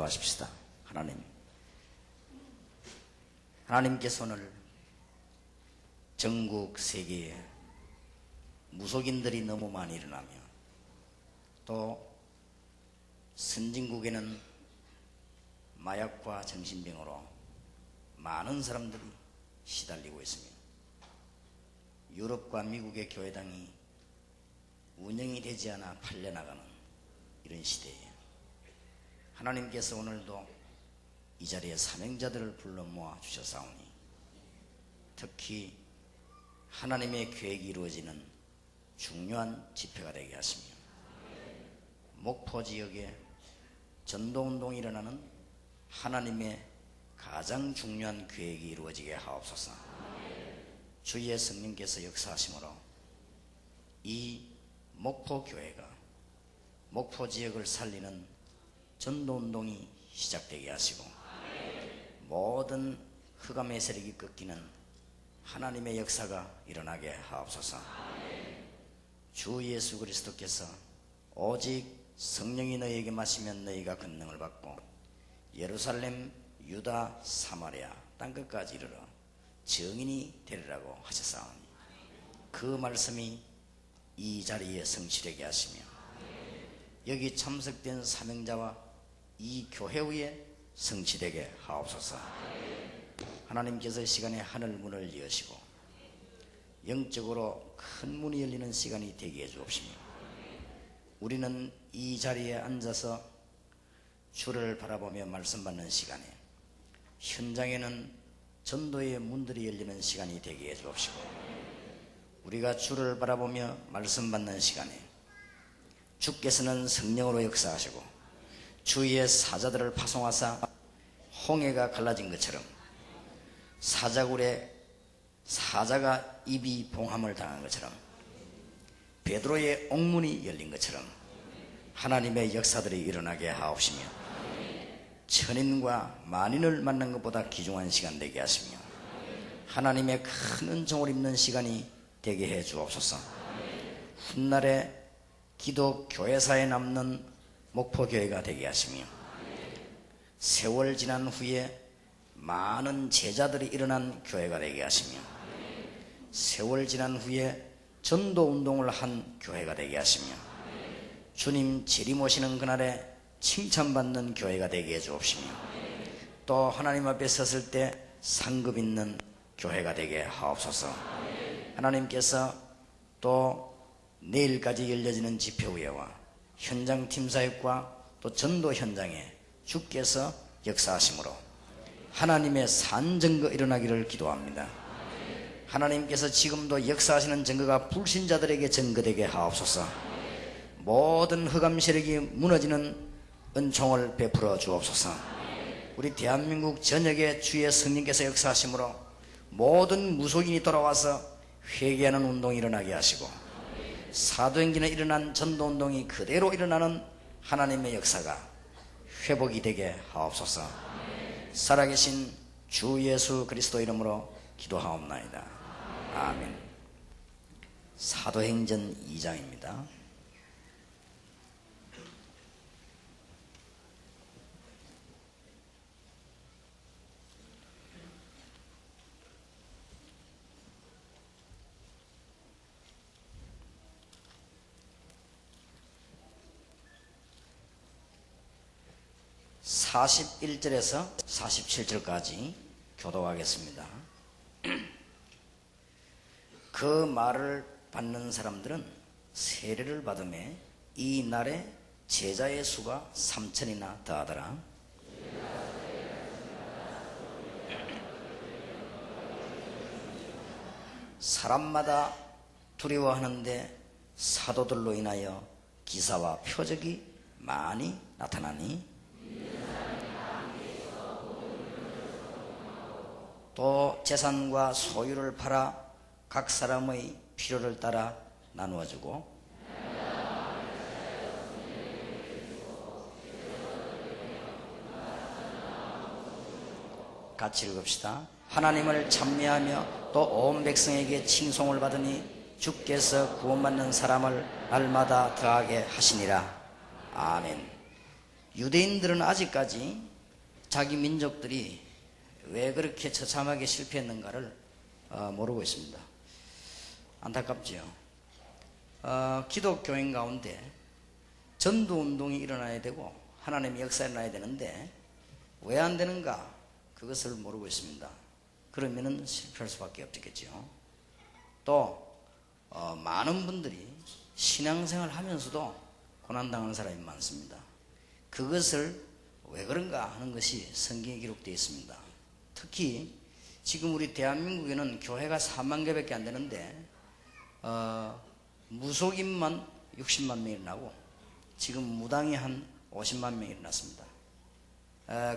기도하십시다. 하나님께서 오늘 전국 세계에 무속인들이 너무 많이 일어나며 또 선진국에는 마약과 정신병으로 많은 사람들이 시달리고 있습니다. 유럽과 미국의 교회당이 운영이 되지 않아 팔려나가는 이런 시대에 하나님께서 오늘도 이 자리에 사명자들을 불러 모아 주셨사오니 특히 하나님의 계획이 이루어지는 중요한 집회가 되게 하시며 목포 지역에 전도운동이 일어나는 하나님의 가장 중요한 계획이 이루어지게 하옵소서. 주의 성령께서 역사하심으로 이 목포 교회가 목포 지역을 살리는 전도운동이 시작되게 하시고 모든 흑암의 세력이 꺾이는 하나님의 역사가 일어나게 하옵소서. 주 예수 그리스도께서 오직 성령이 너희에게 마시면 너희가 권능을 받고 예루살렘, 유다, 사마리아 땅끝까지 이르러 증인이 되리라고 하셨사오니 그 말씀이 이 자리에 성취되게 하시며 여기 참석된 사명자와 이 교회 위에 성취되게 하옵소서. 하나님께서 시간에 하늘 문을 여시고 영적으로 큰 문이 열리는 시간이 되게 해 주옵시며 우리는 이 자리에 앉아서 주를 바라보며 말씀 받는 시간에 현장에는 전도의 문들이 열리는 시간이 되게 해 주옵시고 우리가 주를 바라보며 말씀 받는 시간에 주께서는 성령으로 역사하시고 주의 사자들을 파송하사 홍해가 갈라진 것처럼 사자굴에 사자가 입이 봉함을 당한 것처럼 베드로의 옥문이 열린 것처럼 하나님의 역사들이 일어나게 하옵시며 천인과 만인을 만난 것보다 귀중한 시간 되게 하시며 하나님의 큰 은총을 입는 시간이 되게 해 주옵소서. 훗날에 기독 교회사에 남는 목포교회가 되게 하시며 세월 지난 후에 많은 제자들이 일어난 교회가 되게 하시며 세월 지난 후에 전도운동을 한 교회가 되게 하시며 주님 재림 오시는 그날에 칭찬받는 교회가 되게 해 주옵시며 또 하나님 앞에 섰을 때 상급 있는 교회가 되게 하옵소서. 하나님께서 또 내일까지 열려지는 집회의회와 현장 팀사역과 또 전도 현장에 주께서 역사하심으로 하나님의 산증거 일어나기를 기도합니다. 하나님께서 지금도 역사하시는 증거가 불신자들에게 증거되게 하옵소서. 모든 흑암 세력이 무너지는 은총을 베풀어 주옵소서. 우리 대한민국 전역에 주의 성령께서 역사하심으로 모든 무속인이 돌아와서 회개하는 운동이 일어나게 하시고 사도행전에 일어난 전도운동이 그대로 일어나는 하나님의 역사가 회복이 되게 하옵소서. 살아계신 주 예수 그리스도 이름으로 기도하옵나이다. 아멘. 사도행전 2장입니다. (41절에서) (47절까지) 교독하겠습니다. 그 말을 받는 사람들은 세례를 받음에 이 날에 제자의 수가 3,000이나 더하더라. 사람마다 두려워하는데 사도들로 인하여 기사와 표적이 많이 나타나니 또 재산과 소유를 팔아 각 사람의 필요를 따라 나누어 주고 같이 읽읍시다. 하나님을 찬미하며 또 온 백성에게 칭송을 받으니 주께서 구원받는 사람을 날마다 더하게 하시니라. 아멘. 유대인들은 아직까지 자기 민족들이 왜 그렇게 처참하게 실패했는가를 모르고 있습니다. 안타깝지요. 기독교인 가운데 전도운동이 일어나야 되고 하나님의 역사가 일어나야 되는데 왜 안 되는가, 그것을 모르고 있습니다. 그러면은 실패할 수밖에 없겠죠. 또 많은 분들이 신앙생활 하면서도 고난당하는 사람이 많습니다. 그것을 왜 그런가 하는 것이 성경에 기록되어 있습니다. 특히 지금 우리 대한민국에는 교회가 4만 개밖에 안 되는데 무속인만 60만 명이 일어나고 지금 무당이 한 50만 명이 일어났습니다.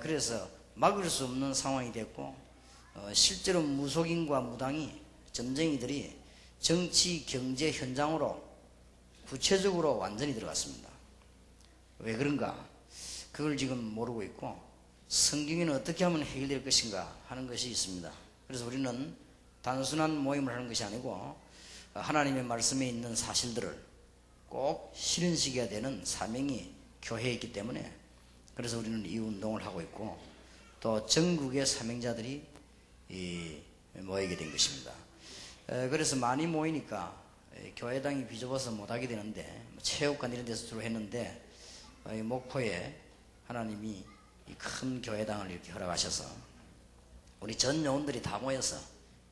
그래서 막을 수 없는 상황이 됐고 실제로 무속인과 무당이 점쟁이들이 정치 경제 현장으로 구체적으로 완전히 들어갔습니다. 왜 그런가, 그걸 지금 모르고 있고 성경에는 어떻게 하면 해결될 것인가 하는 것이 있습니다. 그래서 우리는 단순한 모임을 하는 것이 아니고 하나님의 말씀에 있는 사실들을 꼭 실현시켜야 되는 사명이 교회에 있기 때문에, 그래서 우리는 이 운동을 하고 있고 또 전국의 사명자들이 모이게 된 것입니다. 그래서 많이 모이니까 교회당이 비좁아서 못하게 되는데 체육관 이런 데서 주로 했는데 목포에 하나님이 이 큰 교회당을 이렇게 허락하셔서 우리 전 요원들이 다 모여서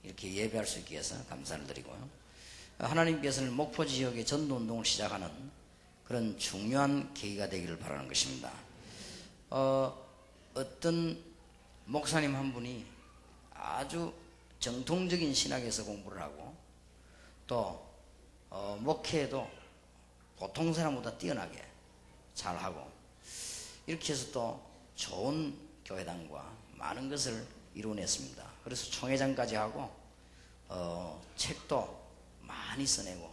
이렇게 예배할 수 있게 해서 감사를 드리고요. 하나님께서는 목포 지역의 전도운동을 시작하는 그런 중요한 계기가 되기를 바라는 것입니다. 어떤 목사님 한 분이 아주 정통적인 신학에서 공부를 하고 또 목회에도 보통 사람보다 뛰어나게 잘하고 이렇게 해서 또 좋은 교회당과 많은 것을 이루어냈습니다. 그래서 총회장까지 하고 책도 많이 써내고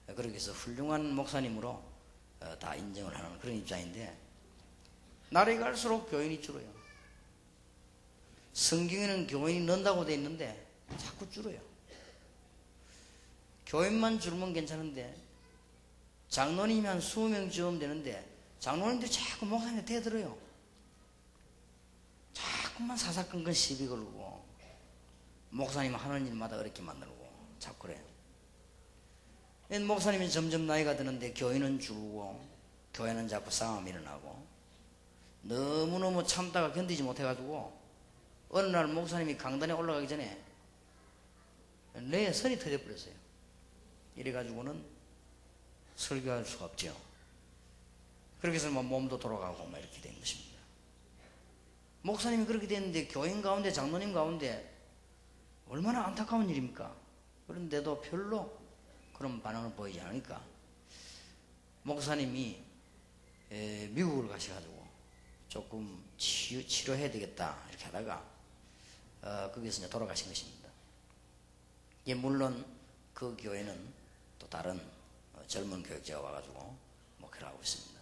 그렇게 해서 훌륭한 목사님으로 다 인정을 하는 그런 입장인데, 날이 갈수록 교인이 줄어요. 성경에는 교인이 는다고 되어 있는데 자꾸 줄어요. 교인만 줄면 괜찮은데 장로님이 한 20명 쯤 되는데 장로님들이 자꾸 목사님한테 대들어요. 자꾸만 사사건건 시비 걸고 목사님 하는 일마다 어렵게 만들고 자꾸 그래요. 목사님이 점점 나이가 드는데 교인은 줄고 교회는 자꾸 싸움이 일어나고 너무너무 참다가 견디지 못해가지고 어느 날 목사님이 강단에 올라가기 전에 뇌에 선이 터져버렸어요. 이래가지고는 설교할 수가 없죠. 그렇게 해서 몸도 돌아가고 이렇게 된 것입니다. 목사님이 그렇게 됐는데 교인 가운데 장로님 가운데 얼마나 안타까운 일입니까? 그런데도 별로 그런 반응을 보이지 않으니까 목사님이 미국을 가셔가지고 조금 치료해야 되겠다 이렇게 하다가 거기서 이제 돌아가신 것입니다. 물론 그 교회는 또 다른 젊은 교육자가 와가지고 목회를 하고 있습니다.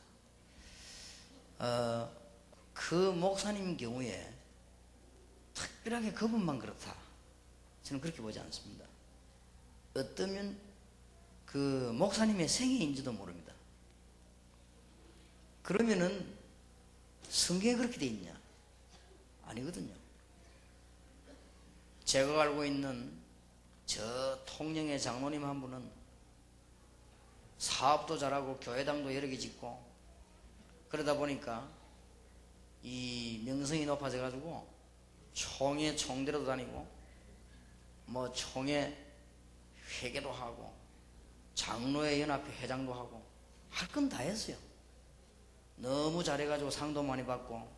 그 목사님 경우에 특별하게 그분만 그렇다, 저는 그렇게 보지 않습니다. 어쩌면 그 목사님의 생애인지도 모릅니다. 그러면은 성경에 그렇게 돼 있냐? 아니거든요. 제가 알고 있는 저 통영의 장로님 한 분은 사업도 잘하고 교회당도 여러 개 짓고 그러다 보니까 이 명성이 높아져 가지고 총회 총대로도 다니고 총회 회계도 하고 장로회 연합회 회장도 하고 할 건 다 했어요. 너무 잘해가지고 상도 많이 받고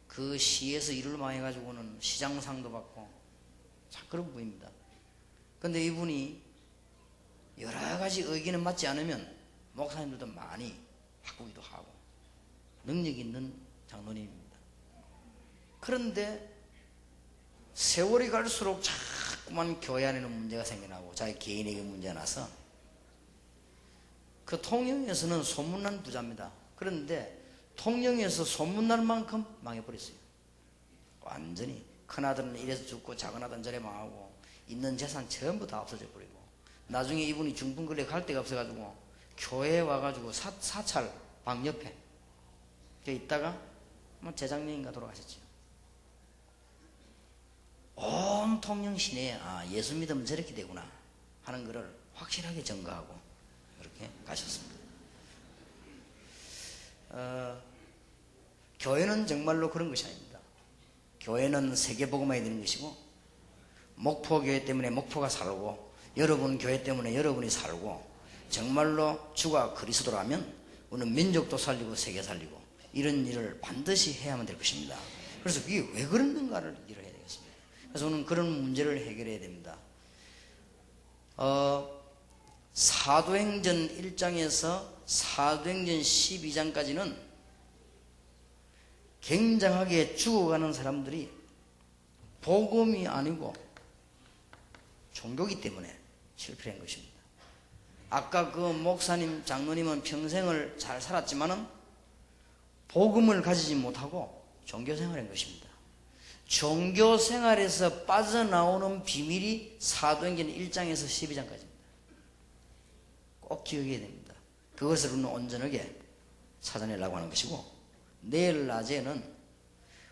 그 시에서 일을 많이 해가지고는 시장상도 받고 참 그런 분입니다. 근데 이분이 여러 가지 의견은 맞지 않으면 목사님들도 많이 바꾸기도 하고 능력 있는 장로님입니다. 그런데 세월이 갈수록 자꾸만 교회 안에는 문제가 생겨나고 자기 개인에게 문제가 나서 그 통영에서는 소문난 부자입니다. 그런데 통영에서 소문날 만큼 망해버렸어요. 완전히 큰아들은 이래서 죽고 작은아들은 저래 망하고 있는 재산 전부 다 없어져 버리고 나중에 이분이 중풍거리에 갈 데가 없어가지고 교회에 와가지고 사찰 방 옆에 있다가 재작년인가 돌아가셨죠. 온 통영 시내에 예수 믿으면 저렇게 되구나 하는 것을 확실하게 증거하고 그렇게 가셨습니다. 교회는 정말로 그런 것이 아닙니다. 교회는 세계복음화해야 되는 것이고, 목포교회 때문에 목포가 살고, 여러분 교회 때문에 여러분이 살고, 정말로 주가 그리스도라면 우리는 민족도 살리고 세계 살리고 이런 일을 반드시 해야만 될 것입니다. 그래서 그게 왜 그런가를 이해를 해야 되겠습니다. 그래서 우리는 그런 문제를 해결해야 됩니다. 사도행전 1장에서 사도행전 12장까지는 굉장하게 죽어가는 사람들이 복음이 아니고 종교기 때문에 실패한 것입니다. 아까 그 목사님, 장로님은 평생을 잘 살았지만은 복음을 가지지 못하고 종교생활을 한 것입니다. 종교생활에서 빠져나오는 비밀이 사도행전 1장에서 12장까지입니다. 꼭 기억해야 됩니다. 그것을 우리는 온전하게 찾아내려고 하는 것이고, 내일 낮에는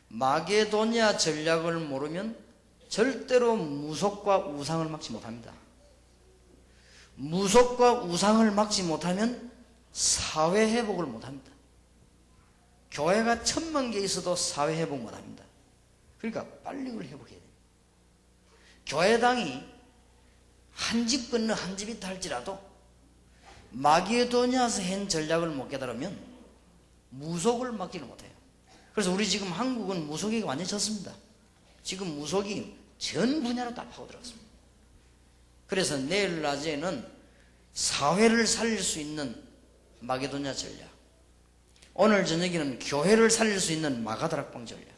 마게도냐 전략을 모르면 절대로 무속과 우상을 막지 못합니다. 무속과 우상을 막지 못하면 사회 회복을 못합니다. 교회가 1000만 개 있어도 사회 회복 못합니다. 그러니까 빨리 그걸 회복해야 됩니다. 교회당이 한 집 건너 한 집 있다 할지라도 마게도냐에서 한 전략을 못 깨달으면 무속을 막지는 못해요. 그래서 우리 지금 한국은 무속이 완전히 졌습니다. 지금 무속이 전 분야로 다 파고들었습니다. 그래서 내일 낮에는 사회를 살릴 수 있는 마게도냐 전략, 오늘 저녁에는 교회를 살릴 수 있는 마가다락방 전략,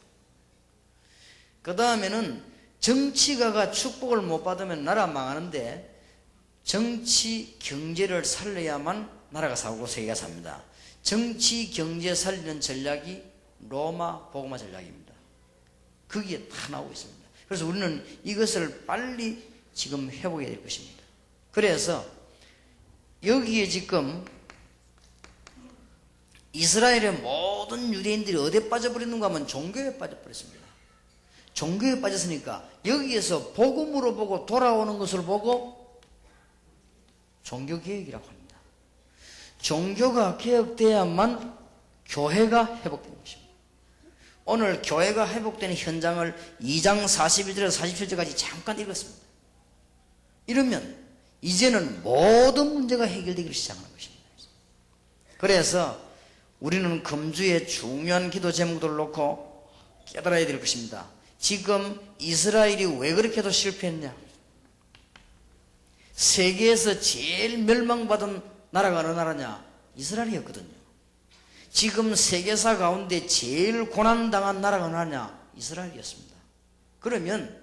그 다음에는 정치가가 축복을 못 받으면 나라 망하는데 정치 경제를 살려야만 나라가 사고 세계가 삽니다. 정치 경제 살리는 전략이 로마 복음화 전략입니다. 거기에 다 나오고 있습니다. 그래서 우리는 이것을 빨리 지금 회복해야 될 것입니다. 그래서 여기에 지금 이스라엘의 모든 유대인들이 어디에 빠져버리는가 하면 종교에 빠져버렸습니다. 종교에 빠졌으니까 여기에서 복음으로 보고 돌아오는 것을 보고 종교개혁이라고 합니다. 종교가 개혁돼야만 교회가 회복되는 것입니다. 오늘 교회가 회복되는 현장을 2장 41절에서 47절까지 잠깐 읽었습니다. 이러면 이제는 모든 문제가 해결되기 시작하는 것입니다. 그래서 우리는 금주에 중요한 기도 제목들을 놓고 깨달아야 될 것입니다. 지금 이스라엘이 왜 그렇게도 실패했냐? 세계에서 제일 멸망받은 나라가 어느 나라냐? 이스라엘이었거든요. 지금 세계사 가운데 제일 고난당한 나라가 어느 나라냐? 이스라엘이었습니다. 그러면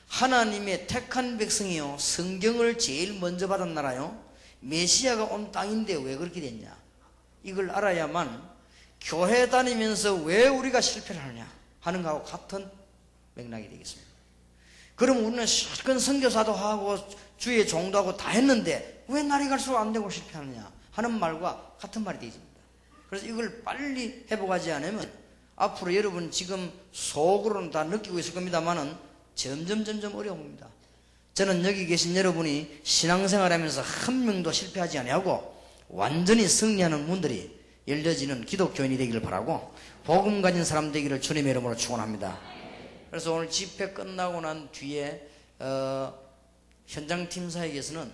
하나님의 택한 백성이요, 성경을 제일 먼저 받은 나라요, 메시아가 온 땅인데 왜 그렇게 됐냐? 이걸 알아야만 교회 다니면서 왜 우리가 실패를 하느냐 하는 것하고 같은 맥락이 되겠습니다. 그럼 우리는 실컷 선교사도 하고 주의 종도하고 다 했는데 왜 날이 갈수록 안 되고 실패하느냐 하는 말과 같은 말이 되집니다. 그래서 이걸 빨리 회복하지 않으면 앞으로 여러분 지금 속으로는 다 느끼고 있을 겁니다만은 점점 어려웁니다. 저는 여기 계신 여러분이 신앙생활하면서 한 명도 실패하지 아니하고 완전히 승리하는 문들이 열려지는 기독교인이 되기를 바라고 복음 가진 사람 되기를 주님의 이름으로 축원합니다. 그래서 오늘 집회 끝나고 난 뒤에 현장팀사에게서는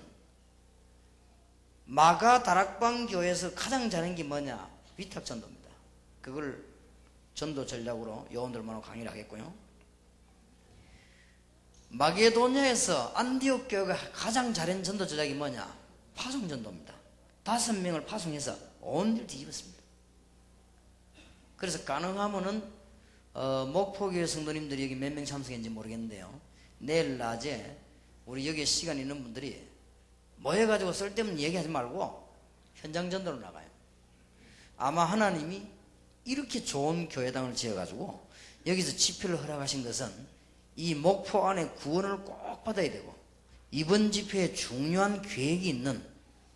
마가 다락방 교회에서 가장 잘한 게 뭐냐? 위탁 전도입니다. 그걸 전도 전략으로 요원들만 강의를 하겠고요. 마게도냐에서 안디옥 교회가 가장 잘한 전도 전략이 뭐냐? 파송 전도입니다. 5명을 파송해서 온 일 뒤집었습니다. 그래서 가능하면은 목포교회 성도님들이 여기 몇 명 참석했는지 모르겠는데요, 내일 낮에 우리 여기에 시간 있는 분들이 모여가지고 쓸데없는 얘기하지 말고 현장 전도로 나가요. 아마 하나님이 이렇게 좋은 교회당을 지어가지고 여기서 집회를 허락하신 것은 이 목포 안에 구원을 꼭 받아야 되고 이번 집회에 중요한 계획이 있는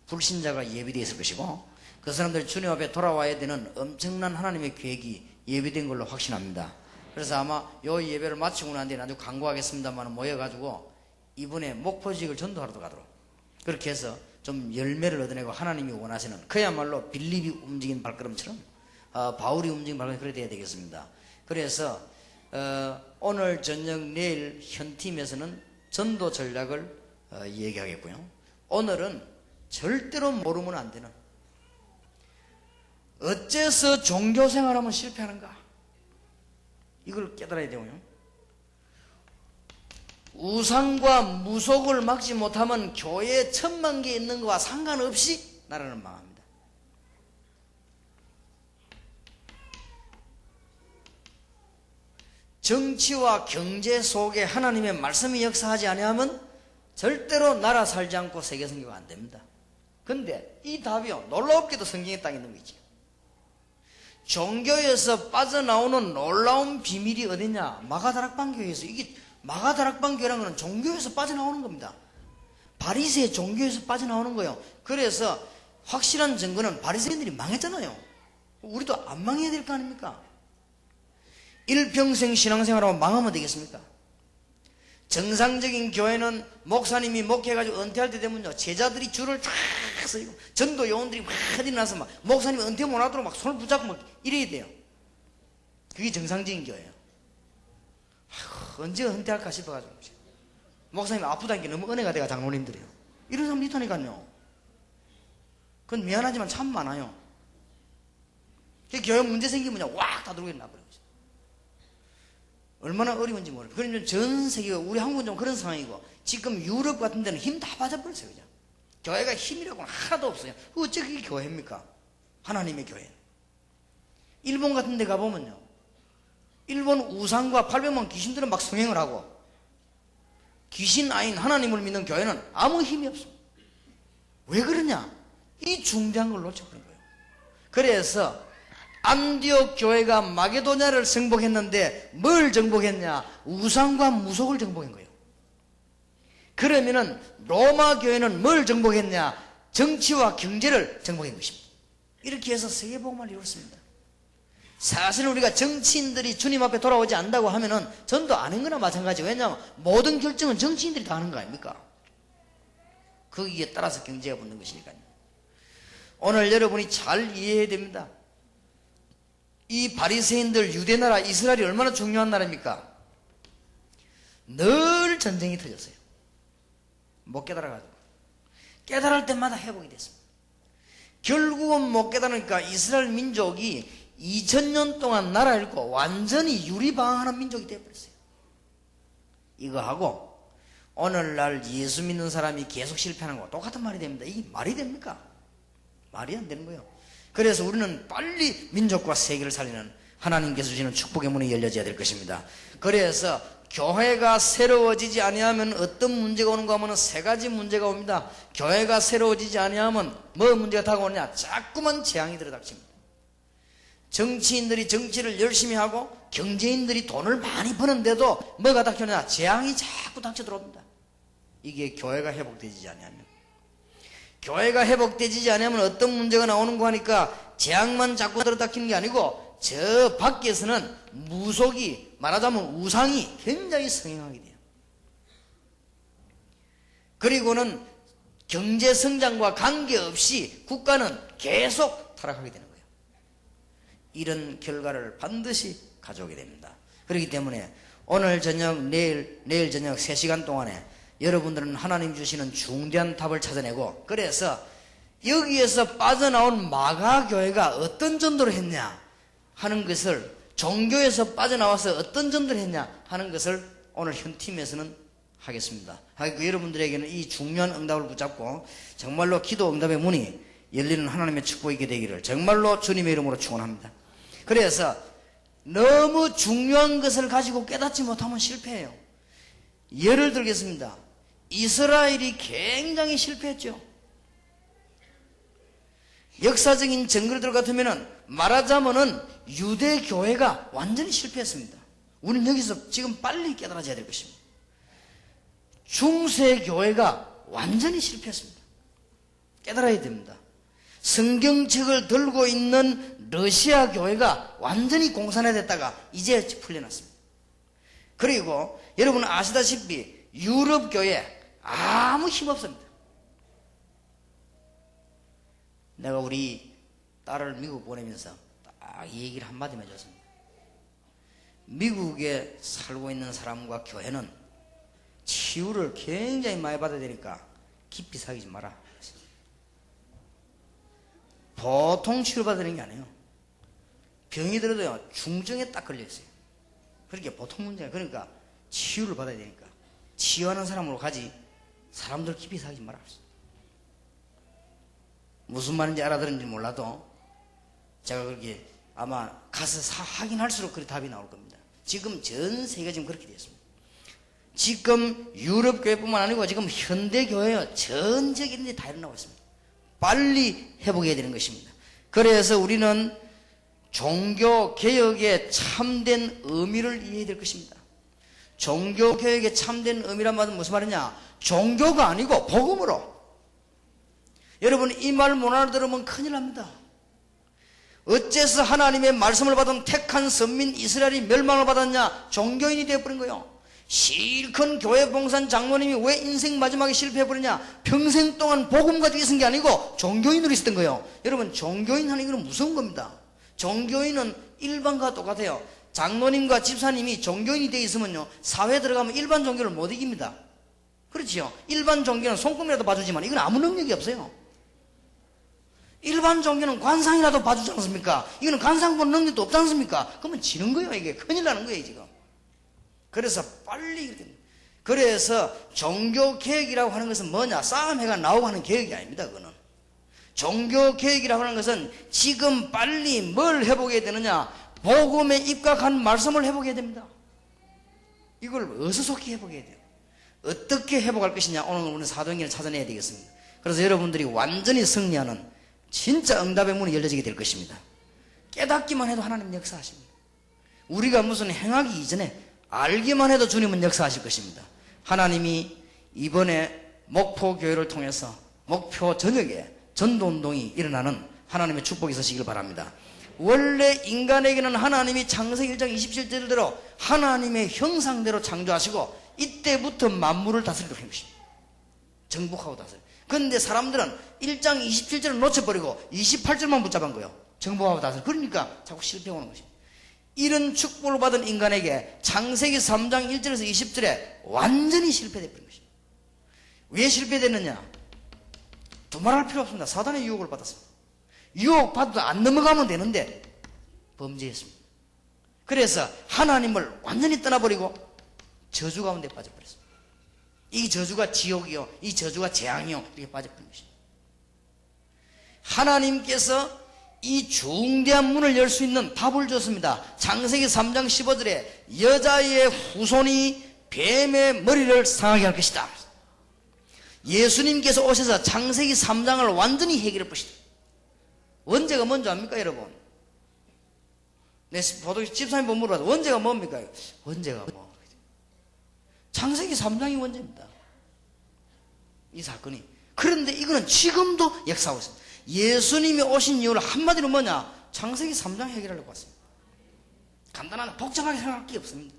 불신자가 예비되어 있을 것이고, 그 사람들이 주님 앞에 돌아와야 되는 엄청난 하나님의 계획이 예비된 걸로 확신합니다. 그래서 아마 요 예배를 마치고 난 뒤에 나중에 광고하겠습니다만 모여가지고 이번에 목포지역을 전도하러 가도록 그렇게 해서 좀 열매를 얻어내고 하나님이 원하시는 그야말로 빌립이 움직인 발걸음처럼 바울이 움직인 발걸음 그래야 돼야 되겠습니다. 그래서 오늘 저녁 내일 현팀에서는 전도 전략을 얘기하겠고요. 오늘은 절대로 모르면 안 되는 어째서 종교생활하면 실패하는가 이걸 깨달아야 되고요. 우상과 무속을 막지 못하면 교회에 1000만 개 있는 것과 상관없이 나라는 망합니다. 정치와 경제 속에 하나님의 말씀이 역사하지 아니하면 절대로 나라 살지 않고 세계 선교가 안 됩니다. 근데 이 답이요, 놀랍게도 성경에 딱 있는 거 있죠. 종교에서 빠져나오는 놀라운 비밀이 어디냐? 마가다락방교회에서. 이게 마가다락방교회라는 것은 종교에서 빠져나오는 겁니다. 바리새의 종교에서 빠져나오는 거예요. 그래서 확실한 증거는 바리새인들이 망했잖아요. 우리도 안 망해야 될 거 아닙니까? 일평생 신앙생활하고 망하면 되겠습니까? 정상적인 교회는 목사님이 목회해가지고 은퇴할 때 되면요, 제자들이 줄을 쫙 서고 전도 요원들이 막 일어나서 막 목사님이 은퇴 못하도록 막 손을 붙잡고 막 이래야 돼요. 그게 정상적인 교회예요. 아이고, 언제 은퇴할까 싶어가지고 목사님이 아프다는 게 너무 은혜가 돼가 장로님들이요. 이런 사람 있다니까요. 그건 미안하지만 참 많아요. 교회 문제 생기면 왁 다 들어오게 나버려요. 얼마나 어려운지 모르겠어요. 그러면 전 세계가, 우리 한국은 좀 그런 상황이고, 지금 유럽 같은 데는 힘 다 빠져버렸어요. 그죠? 교회가 힘이라고는 하나도 없어요. 어째 그게 교회입니까? 하나님의 교회. 일본 같은 데 가보면요, 일본 우상과 800만 귀신들은 막 성행을 하고, 귀신 아닌 하나님을 믿는 교회는 아무 힘이 없어. 왜 그러냐? 이 중대한 걸 놓쳐버린 거예요. 그래서 안디옥 교회가 마게도냐를 정복했는데 뭘 정복했냐? 우상과 무속을 정복한 거예요. 그러면은 로마 교회는 뭘 정복했냐? 정치와 경제를 정복한 것입니다. 이렇게 해서 세계복음을 이뤘습니다. 사실 우리가 정치인들이 주님 앞에 돌아오지 않는다고 하면은 전도 안 한 거나 마찬가지예요. 왜냐하면 모든 결정은 정치인들이 다 하는 거 아닙니까? 거기에 따라서 경제가 붙는 것이니까요. 오늘 여러분이 잘 이해해야 됩니다. 이 바리새인들 유대나라 이스라엘이 얼마나 중요한 나라입니까? 늘 전쟁이 터졌어요. 못 깨달아가지고. 깨달을 때마다 회복이 됐습니다. 결국은 못 깨달으니까 이스라엘 민족이 2000년 동안 나라 잃고 완전히 유리방황하는 민족이 되어버렸어요. 이거하고 오늘날 예수 믿는 사람이 계속 실패하는 거 똑같은 말이 됩니다. 이게 말이 됩니까? 말이 안 되는 거예요. 그래서 우리는 빨리 민족과 세계를 살리는 하나님께서 주시는 축복의 문이 열려져야 될 것입니다. 그래서 교회가 새로워지지 아니하면 어떤 문제가 오는가 하면 세 가지 문제가 옵니다. 교회가 새로워지지 아니하면 뭐 문제가 다가오느냐? 자꾸만 재앙이 들어닥칩니다. 정치인들이 정치를 열심히 하고 경제인들이 돈을 많이 버는데도 뭐가 닥쳐오느냐? 재앙이 자꾸 닥쳐 들어옵니다. 이게 교회가 회복되지 아니하면. 교회가 회복되지 않으면 어떤 문제가 나오는 거 하니까 재앙만 자꾸 들어닥치는 게 아니고 저 밖에서는 무속이, 말하자면 우상이 굉장히 성행하게 돼요. 그리고는 경제 성장과 관계없이 국가는 계속 타락하게 되는 거예요. 이런 결과를 반드시 가져오게 됩니다. 그렇기 때문에 오늘 저녁, 내일 저녁 3시간 동안에 여러분들은 하나님 주시는 중대한 답을 찾아내고, 그래서 여기에서 빠져나온 마가교회가 어떤 전도를 했냐 하는 것을, 종교에서 빠져나와서 어떤 전도를 했냐 하는 것을 오늘 현팀에서는 하겠습니다. 여러분들에게는 이 중요한 응답을 붙잡고 정말로 기도 응답의 문이 열리는 하나님의 축복이 있게 되기를 정말로 주님의 이름으로 축원합니다. 그래서 너무 중요한 것을 가지고 깨닫지 못하면 실패해요. 예를 들겠습니다. 이스라엘이 굉장히 실패했죠. 역사적인 증거들 같으면 말하자면은 유대교회가 완전히 실패했습니다. 우리는 여기서 지금 빨리 깨달아져야 될 것입니다. 중세교회가 완전히 실패했습니다. 깨달아야 됩니다. 성경책을 들고 있는 러시아 교회가 완전히 공산화됐다가 이제 풀려났습니다. 그리고 여러분 아시다시피 유럽 교회 아무 힘 없습니다. 내가 우리 딸을 미국 보내면서 딱 이 얘기를 한마디만 해줬습니다. 미국에 살고 있는 사람과 교회는 치유를 굉장히 많이 받아야 되니까 깊이 사귀지 마라. 보통 치유를 받는 게 아니에요. 병이 들어도요 중증에 딱 걸려있어요. 그렇게 보통 문제가. 그러니까 치유를 받아야 되니까 치유하는 사람으로 가지 사람들 깊이 사귀지 마라. 무슨 말인지 알아들은지 몰라도 제가 그렇게 아마 가서 확인할수록 그 답이 나올 겁니다. 지금 전 세계가 지금 그렇게 되었습니다. 지금 유럽 교회뿐만 아니고 지금 현대 교회요 전 지역에 있는 데 다 일어나고 있습니다. 빨리 회복해야 되는 것입니다. 그래서 우리는 종교 개혁의 참된 의미를 이해해야 될 것입니다. 종교 개혁의 참된 의미란 말은 무슨 말이냐? 종교가 아니고 복음으로. 여러분 이 말 못 알아들으면 큰일 납니다. 어째서 하나님의 말씀을 받은 택한 선민 이스라엘이 멸망을 받았냐? 종교인이 되어버린 거예요. 실컷 교회 봉산 장로님이 왜 인생 마지막에 실패해버리냐? 평생 동안 복음 가지고 있은 게 아니고 종교인으로 있었던 거예요. 여러분 종교인 하는 이건 무서운 겁니다. 종교인은 일반과 똑같아요. 장로님과 집사님이 종교인이 되어 있으면요 사회에 들어가면 일반 종교를 못 이깁니다. 그렇지요. 일반 종교는 손금이라도 봐주지만 이건 아무 능력이 없어요. 일반 종교는 관상이라도 봐주지 않습니까? 이거는 관상 보는 능력도 없지 않습니까? 그러면 지는 거예요. 이게 큰일 나는 거예요 지금. 그래서 빨리 이렇게. 그래서 종교 개혁이라고 하는 것은 뭐냐? 싸움해가 나오고 하는 개혁이 아닙니다. 그거는 종교 개혁이라고 하는 것은 지금 빨리 뭘 회복해야 되느냐? 복음에 입각한 말씀을 회복해야 됩니다. 이걸 어수속히 회복해야 돼요. 어떻게 회복할 것이냐? 오늘 우리는 사도행전을 찾아내야 되겠습니다. 그래서 여러분들이 완전히 승리하는 진짜 응답의 문이 열려지게 될 것입니다. 깨닫기만 해도 하나님 역사하십니다. 우리가 무슨 행하기 이전에 알기만 해도 주님은 역사하실 것입니다. 하나님이 이번에 목포 교회를 통해서 목표 전역에 전도운동이 일어나는 하나님의 축복이 있으시길 바랍니다. 원래 인간에게는 하나님이 창세기 1장 27절대로 하나님의 형상대로 창조하시고 이때부터 만물을 다스리도록 한 것입니다. 정복하고 다스려. 그런데 사람들은 1장 27절을 놓쳐버리고 28절만 붙잡은 거예요. 정복하고 다스려. 그러니까 자꾸 실패하는 것입니다. 이런 축복을 받은 인간에게 창세기 3장 1절에서 20절에 완전히 실패되어 버린 것입니다. 왜 실패됐느냐? 두말할 필요 없습니다. 사단의 유혹을 받았습니다. 유혹받아도 안 넘어가면 되는데 범죄했습니다. 그래서 하나님을 완전히 떠나버리고 저주 가운데 빠져버렸습니다. 이 저주가 지옥이요, 이 저주가 재앙이요, 이렇게 빠져버린 것입니다. 하나님께서 이 중대한 문을 열 수 있는 답을 줬습니다. 창세기 3장 15절에 여자의 후손이 뱀의 머리를 상하게 할 것이다. 예수님께서 오셔서 창세기 3장을 완전히 해결해 보시다. 원죄가 뭔지 압니까 여러분? 내 집사님 보면 물어봐도 원죄가 뭡니까? 원죄가 뭐? 창세기 3장이 원죄입니다. 이 사건이. 그런데 이거는 지금도 역사하고 있습니다. 예수님이 오신 이유를 한마디로 뭐냐? 창세기 3장 해결하려고 왔습니다. 간단한 복잡하게 생각할 게 없습니다.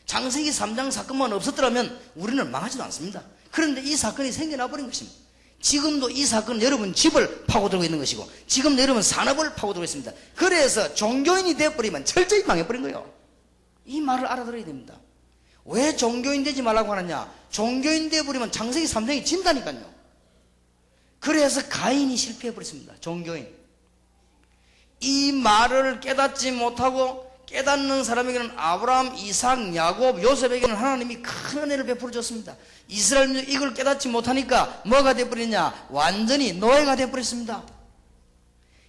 창세기 3장 사건만 없었더라면 우리는 망하지도 않습니다. 그런데 이 사건이 생겨나 버린 것입니다. 지금도 이 사건은 여러분 집을 파고들고 있는 것이고 지금도 여러분 산업을 파고들고 있습니다. 그래서 종교인이 되어버리면 철저히 망해버린 거예요. 이 말을 알아들어야 됩니다. 왜 종교인 되지 말라고 하느냐? 종교인 되어버리면 창세기 3장이 진다니까요. 그래서 가인이 실패해버렸습니다. 종교인. 이 말을 깨닫지 못하고 깨닫는 사람에게는 아브라함, 이삭, 야곱, 요셉에게는 하나님이 큰 은혜를 베풀어 줬습니다. 이스라엘은 이걸 깨닫지 못하니까 뭐가 되어버리냐? 완전히 노예가 되어버렸습니다.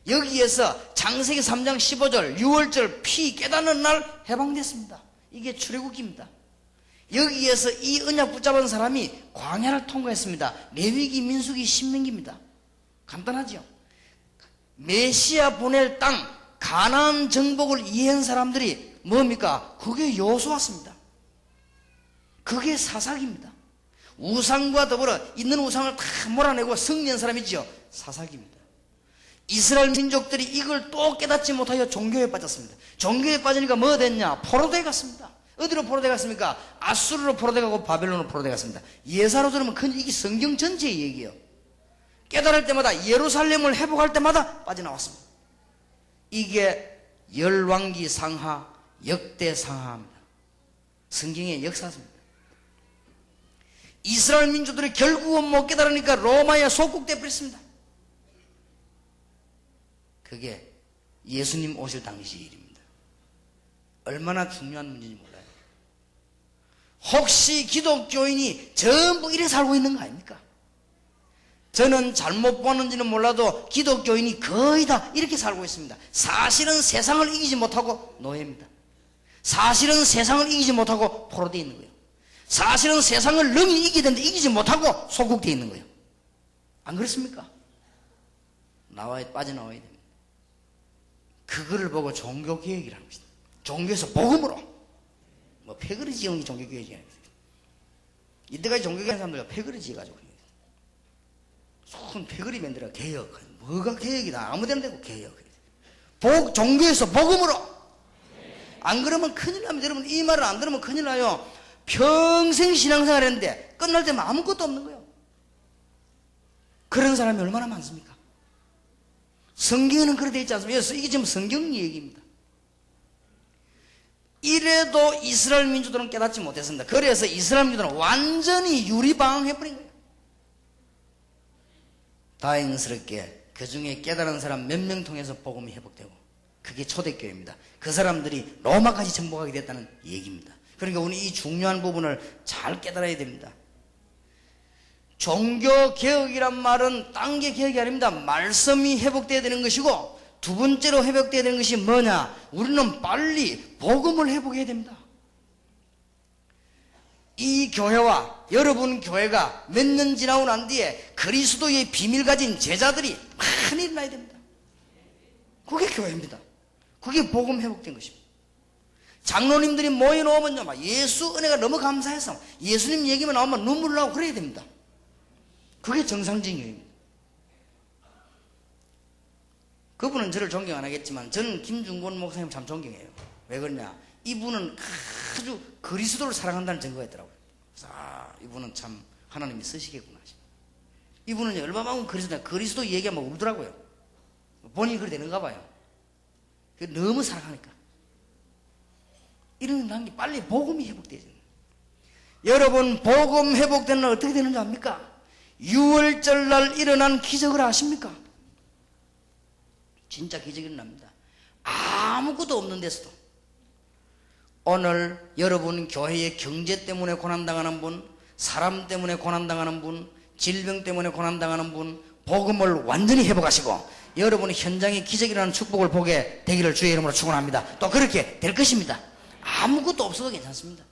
여기에서 창세기 3장 15절 6월절 피 깨닫는 날 해방됐습니다. 이게 출애굽기입니다. 여기에서 이 언약 붙잡은 사람이 광야를 통과했습니다. 레위기, 민수기, 신명기입니다. 간단하죠? 메시아 보낼 땅 가나안 정복을 이해한 사람들이 뭡니까? 그게 여호수아입니다. 그게 사사기입니다. 우상과 더불어 있는 우상을 다 몰아내고 승리한 사람이지요. 사사기입니다. 이스라엘 민족들이 이걸 또 깨닫지 못하여 종교에 빠졌습니다. 종교에 빠지니까 뭐가 됐냐? 포로되어 갔습니다. 어디로 포로되어 갔습니까? 아수르로 포로되어 가고 바벨론으로 포로되어 갔습니다. 예사로 들으면 이게 성경 전체의 얘기예요. 깨달을 때마다, 예루살렘을 회복할 때마다 빠져나왔습니다. 이게 열왕기 상하, 역대 상하입니다. 성경의 역사입니다. 이스라엘 민족들이 결국은 못 깨달으니까 로마에 속국돼 버렸습니다. 그게 예수님 오실 당시 일입니다. 얼마나 중요한 문제인지 몰라요. 혹시 기독교인이 전부 이래 살고 있는 거 아닙니까? 저는 잘못 보는지는 몰라도 기독교인이 거의 다 이렇게 살고 있습니다. 사실은 세상을 이기지 못하고 노예입니다. 사실은 세상을 이기지 못하고 포로되어 있는 거예요. 사실은 세상을 능히 이기야 되는데 이기지 못하고 소국되어 있는 거예요. 안 그렇습니까? 빠져나와야 됩니다. 그거를 보고 종교개혁이라는 것입니다. 종교에서 복음으로 뭐 패거리 지형이 종교개혁이 아닙니다. 이때까지 종교개혁한 사람들 패거리 지어가지고 손 패거리 만들어 개혁. 뭐가 개혁이다. 아무데나 되고 개혁. 종교에서 복음으로. 안 그러면 큰일 납니다. 여러분 이 말을 안 들으면 큰일 나요. 평생 신앙생활 했는데 끝날 때면 아무것도 없는 거예요. 그런 사람이 얼마나 많습니까? 성경에는 그렇게 되어 있지 않습니까? 이게 지금 성경 얘기입니다. 이래도 이스라엘 민족들은 깨닫지 못했습니다. 그래서 이스라엘 민족들은 완전히 유리방황해버린 거예요. 다행스럽게 그 중에 깨달은 사람 몇 명 통해서 복음이 회복되고, 그게 초대교회입니다. 그 사람들이 로마까지 정복하게 됐다는 얘기입니다. 그러니까 우리 이 중요한 부분을 잘 깨달아야 됩니다. 종교개혁이란 말은 딴 게 개혁이 아닙니다. 말씀이 회복되어야 되는 것이고, 두 번째로 회복되어야 되는 것이 뭐냐? 우리는 빨리 복음을 회복해야 됩니다. 이 교회와 여러분 교회가 몇 년 지나고 난 뒤에 그리스도의 비밀 가진 제자들이 많이 일어나야 됩니다. 그게 교회입니다. 그게 복음 회복된 것입니다. 장로님들이 모여놓으면요, 막 예수 은혜가 너무 감사해서 예수님 얘기만 나오면 눈물 나고 그래야 됩니다. 그게 정상적인 교회입니다. 그분은 저를 존경 안 하겠지만 저는 김중곤 목사님 참 존경해요. 왜 그러냐? 이분은 아주 그리스도를 사랑한다는 증거가 있더라고요. 그래서 이분은 참 하나님이 쓰시겠구나. 이분은 얼마만큼 그리스도 얘기하면 울더라고요. 본인이 그래 되는가 봐요. 너무 사랑하니까. 이런 게 빨리 복음이 회복되죠. 여러분, 복음 회복되는 날 어떻게 되는지 압니까? 6월절 날 일어난 기적을 아십니까? 진짜 기적이 일어납니다. 아무것도 없는 데서도. 오늘 여러분 교회의 경제 때문에 고난당하는 분, 사람 때문에 고난당하는 분, 질병 때문에 고난당하는 분, 복음을 완전히 회복하시고 여러분 현장에 기적이라는 축복을 보게 되기를 주의 이름으로 축원합니다. 또 그렇게 될 것입니다. 아무것도 없어도 괜찮습니다.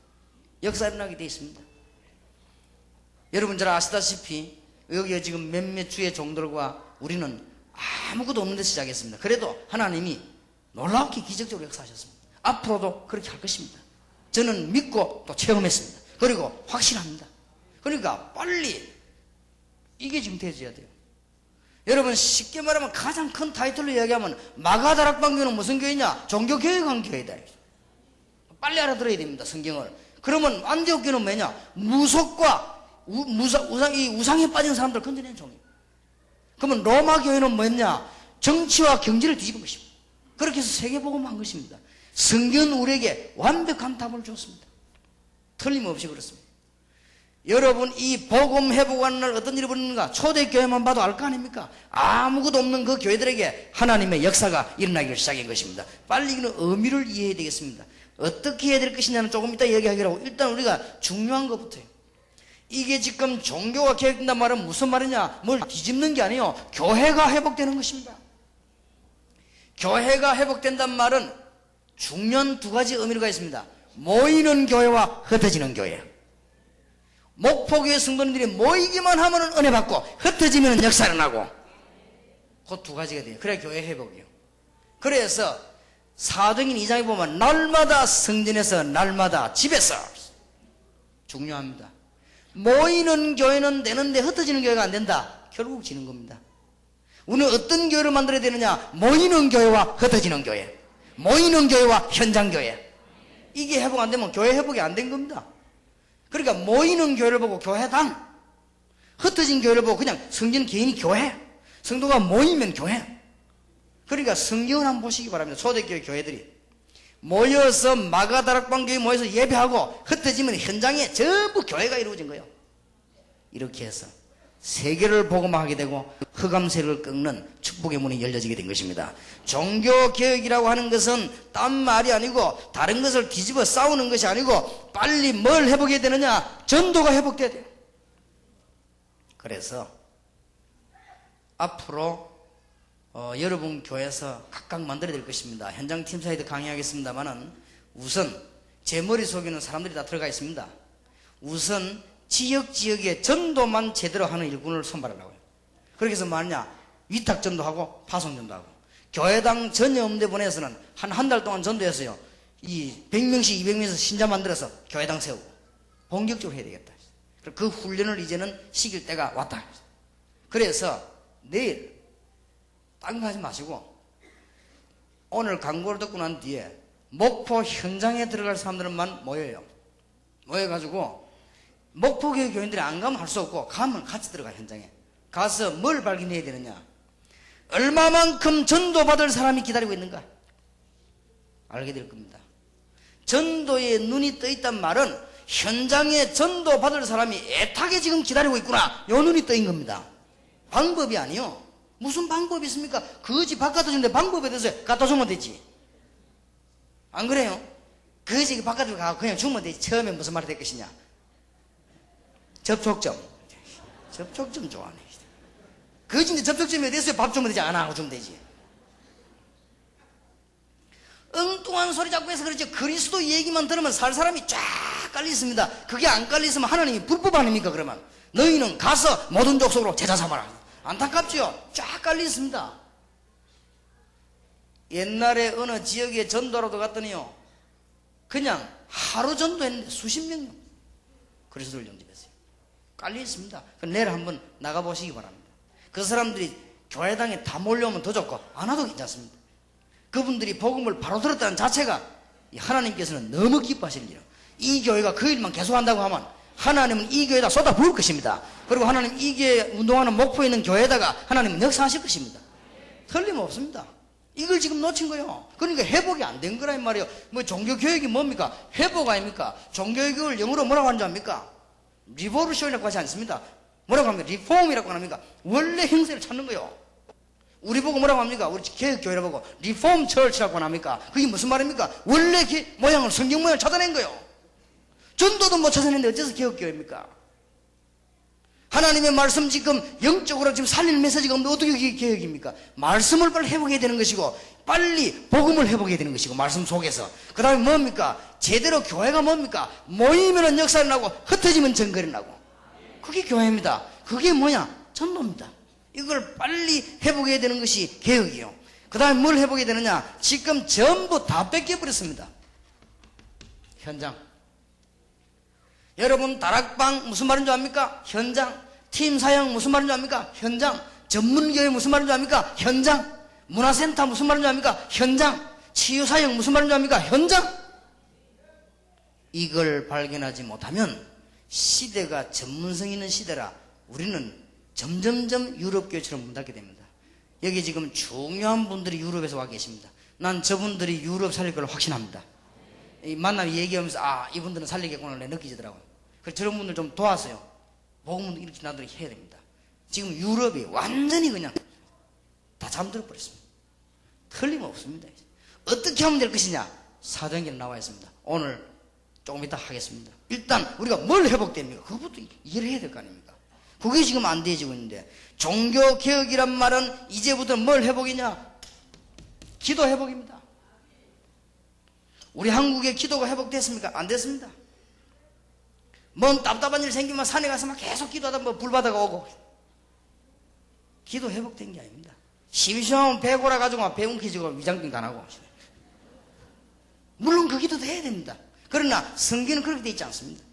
역사 일어나게 되어 있습니다. 여러분 잘 아시다시피 여기 지금 몇몇 주의 종들과 우리는 아무것도 없는 데서 시작했습니다. 그래도 하나님이 놀랍게 기적적으로 역사하셨습니다. 앞으로도 그렇게 할 것입니다. 저는 믿고 또 체험했습니다. 그리고 확신합니다. 그러니까 빨리 이게 지금 되어져야 돼요. 여러분 쉽게 말하면 가장 큰 타이틀로 이야기하면 마가다락방교는 무슨 교회냐? 종교개혁한 교회다. 빨리 알아들어야 됩니다. 성경을. 그러면 안디옥교는 뭐냐? 무속과 우상에 빠진 사람들 건드리는 종이에요. 그러면 로마 교회는 뭐냐? 정치와 경제를 뒤집은 것입니다. 그렇게 해서 세계복음한 것입니다. 성경은 우리에게 완벽한 답을 줬습니다. 틀림없이 그렇습니다. 여러분 이 복음 회복하는 날 어떤 일이 벌어지는가? 초대교회만 봐도 알 거 아닙니까? 아무것도 없는 그 교회들에게 하나님의 역사가 일어나기 시작한 것입니다. 빨리 이거는 의미를 이해해야 되겠습니다. 어떻게 해야 될 것이냐는 조금 이따 얘기하기로 하고, 일단 우리가 중요한 것부터요. 이게 지금 종교가 개혁된단 말은 무슨 말이냐? 뭘 뒤집는 게 아니에요. 교회가 회복되는 것입니다. 교회가 회복된단 말은 중요한 두 가지 의미가 있습니다. 모이는 교회와 흩어지는 교회. 목포교회 성도님들이 모이기만 하면 은혜 받고 흩어지면 역사가 나고, 그 두 가지가 돼요. 그래 교회 회복이에요. 그래서 사도행전 2장에 보면 날마다 성전에서 날마다 집에서 중요합니다. 모이는 교회는 되는데 흩어지는 교회가 안 된다. 결국 지는 겁니다. 우리는 어떤 교회를 만들어야 되느냐? 모이는 교회와 흩어지는 교회, 모이는 교회와 현장 교회. 이게 회복 안 되면 교회 회복이 안 된 겁니다. 그러니까 모이는 교회를 보고 교회당, 흩어진 교회를 보고 그냥 성전 개인이 교회, 성도가 모이면 교회. 그러니까 성경을 한번 보시기 바랍니다. 초대교회 교회들이 모여서 마가다락방 교회 모여서 예배하고 흩어지면 현장에 전부 교회가 이루어진 거예요. 이렇게 해서 세계를 복음화하게 되고 흑암세를 꺾는 축복의 문이 열려지게 된 것입니다. 종교개혁이라고 하는 것은 딴 말이 아니고 다른 것을 뒤집어 싸우는 것이 아니고 빨리 뭘 회복해야 되느냐? 전도가 회복돼야 돼요. 그래서 앞으로 여러분 교회에서 각각 만들어야 될 것입니다. 현장 팀사에도 강의하겠습니다만은 우선 제 머릿속에는 사람들이 다 들어가 있습니다. 우선 지역에 전도만 제대로 하는 일꾼을 선발하라고요. 그렇게 해서 뭐하냐? 위탁 전도하고 파송 전도하고 교회당 전염대 보내서는 한 달 동안 전도했어요. 이 100명씩 200명에서 신자 만들어서 교회당 세우고 본격적으로 해야 되겠다. 그 훈련을 이제는 시킬 때가 왔다. 그래서 내일 딴 거 하지 마시고 오늘 광고를 듣고 난 뒤에 목포 현장에 들어갈 사람들만 모여요. 모여가지고 목포교회 교인들이 안 가면 할 수 없고 가면 같이 들어가. 현장에 가서 뭘 발견해야 되느냐? 얼마만큼 전도받을 사람이 기다리고 있는가 알게 될 겁니다. 전도에 눈이 떠 있단 말은 현장에 전도받을 사람이 애타게 지금 기다리고 있구나, 요 눈이 떠인 겁니다. 방법이 아니요. 무슨 방법이 있습니까? 그 집 바깥에 주는데 방법에 대해서 갖다 주면 되지. 안 그래요? 그 집 바깥에 가고 그냥 주면 되지. 처음에 무슨 말이 될 것이냐? 접촉점 좋아하네. 그 집인데 접촉점에 대해서 밥 주면 되지. 안 하고 주면 되지. 엉뚱한 소리 자꾸 해서 그렇지, 그리스도 얘기만 들으면 살 사람이 쫙 깔려 있습니다. 그게 안 깔려 있으면 하나님이 불법 아닙니까? 그러면 너희는 가서 모든 족속으로 제자 삼아라. 안타깝지요? 쫙 깔려 있습니다. 옛날에 어느 지역에 전도라도 갔더니요, 그냥 하루 전도했는데 수십 명요 그리스도를 영접했어요. 깔려 있습니다. 내일 한번 나가보시기 바랍니다. 그 사람들이 교회당에 다 몰려오면 더 좋고 안 와도 괜찮습니다. 그분들이 복음을 바로 들었다는 자체가 하나님께서는 너무 기뻐하시는 일이에요. 이 교회가 그 일만 계속한다고 하면 하나님은 이 교회에다 쏟아 부을 것입니다. 그리고 하나님 이 교회 운동하는 목포에 있는 교회에다가 하나님은 역사하실 것입니다. 틀림없습니다. 이걸 지금 놓친 거예요. 그러니까 회복이 안 된 거란 말이에요. 뭐 종교교육이 뭡니까? 회복 아닙니까? 종교교육을 영어로 뭐라고 하는 줄 압니까? 리보루션이라고 하지 않습니다. 뭐라고 합니까? 리폼이라고 합니까? 원래 형세를 찾는 거예요. 우리 보고 뭐라고 합니까? 우리 개혁교회를 보고 리폼 처치라고 합니까? 그게 무슨 말입니까? 원래 모양을, 성경 모양을 찾아낸 거예요. 전도도 못 찾아냈는데 어째서 개혁교회입니까? 하나님의 말씀 지금 영적으로 지금 살리는 메시지가 없는데 어떻게 그게 개혁입니까? 말씀을 빨리 회복해야 되는 것이고 빨리 복음을 회복해야 되는 것이고 말씀 속에서 그 다음에 뭡니까? 제대로 교회가 뭡니까? 모이면 역사를 나고 흩어지면 정거리 나고 그게 교회입니다. 그게 뭐냐? 전도입니다. 이걸 빨리 회복해야 되는 것이 개혁이에요. 그 다음에 뭘 회복해야 되느냐? 지금 전부 다 뺏겨버렸습니다. 현장. 여러분 다락방 무슨 말인 줄 압니까? 현장. 팀 사역 무슨 말인 줄 압니까? 현장. 전문교회 무슨 말인 줄 압니까? 현장. 문화센터 무슨 말인 줄 압니까? 현장. 치유사역 무슨 말인 줄 압니까? 현장. 이걸 발견하지 못하면 시대가 전문성 있는 시대라 우리는 점점점 유럽교회처럼 문 닫게 됩니다. 여기 지금 중요한 분들이 유럽에서 와 계십니다. 난 저분들이 유럽 살릴 걸 확신합니다. 이 만나면 얘기하면서 이분들은 살리겠구나 느끼지더라고요. 그래서 저런 분들 좀 도와서요. 복음을 이렇게 나들이 해야 됩니다. 지금 유럽이 완전히 그냥 다 잠들어 버렸습니다. 틀림없습니다. 어떻게 하면 될 것이냐? 사도행전에 나와 있습니다. 오늘 조금 이따 하겠습니다. 일단 우리가 뭘 회복됩니까? 그것부터 이해를 해야 될 거 아닙니까? 그게 지금 안 되어지고 있는데 종교개혁이란 말은 이제부터 뭘 회복이냐? 기도 회복입니다. 우리 한국의 기도가 회복됐습니까? 안 됐습니다. 뭔 답답한 일 생기면 산에 가서 막 계속 기도하다 불바다가 오고 기도 회복된 게 아닙니다. 심심하면 배고라 가지고 막 배웅키지고 위장병 다 나고 물론 그 기도도 해야 됩니다. 그러나 성경은 그렇게 되어 있지 않습니다.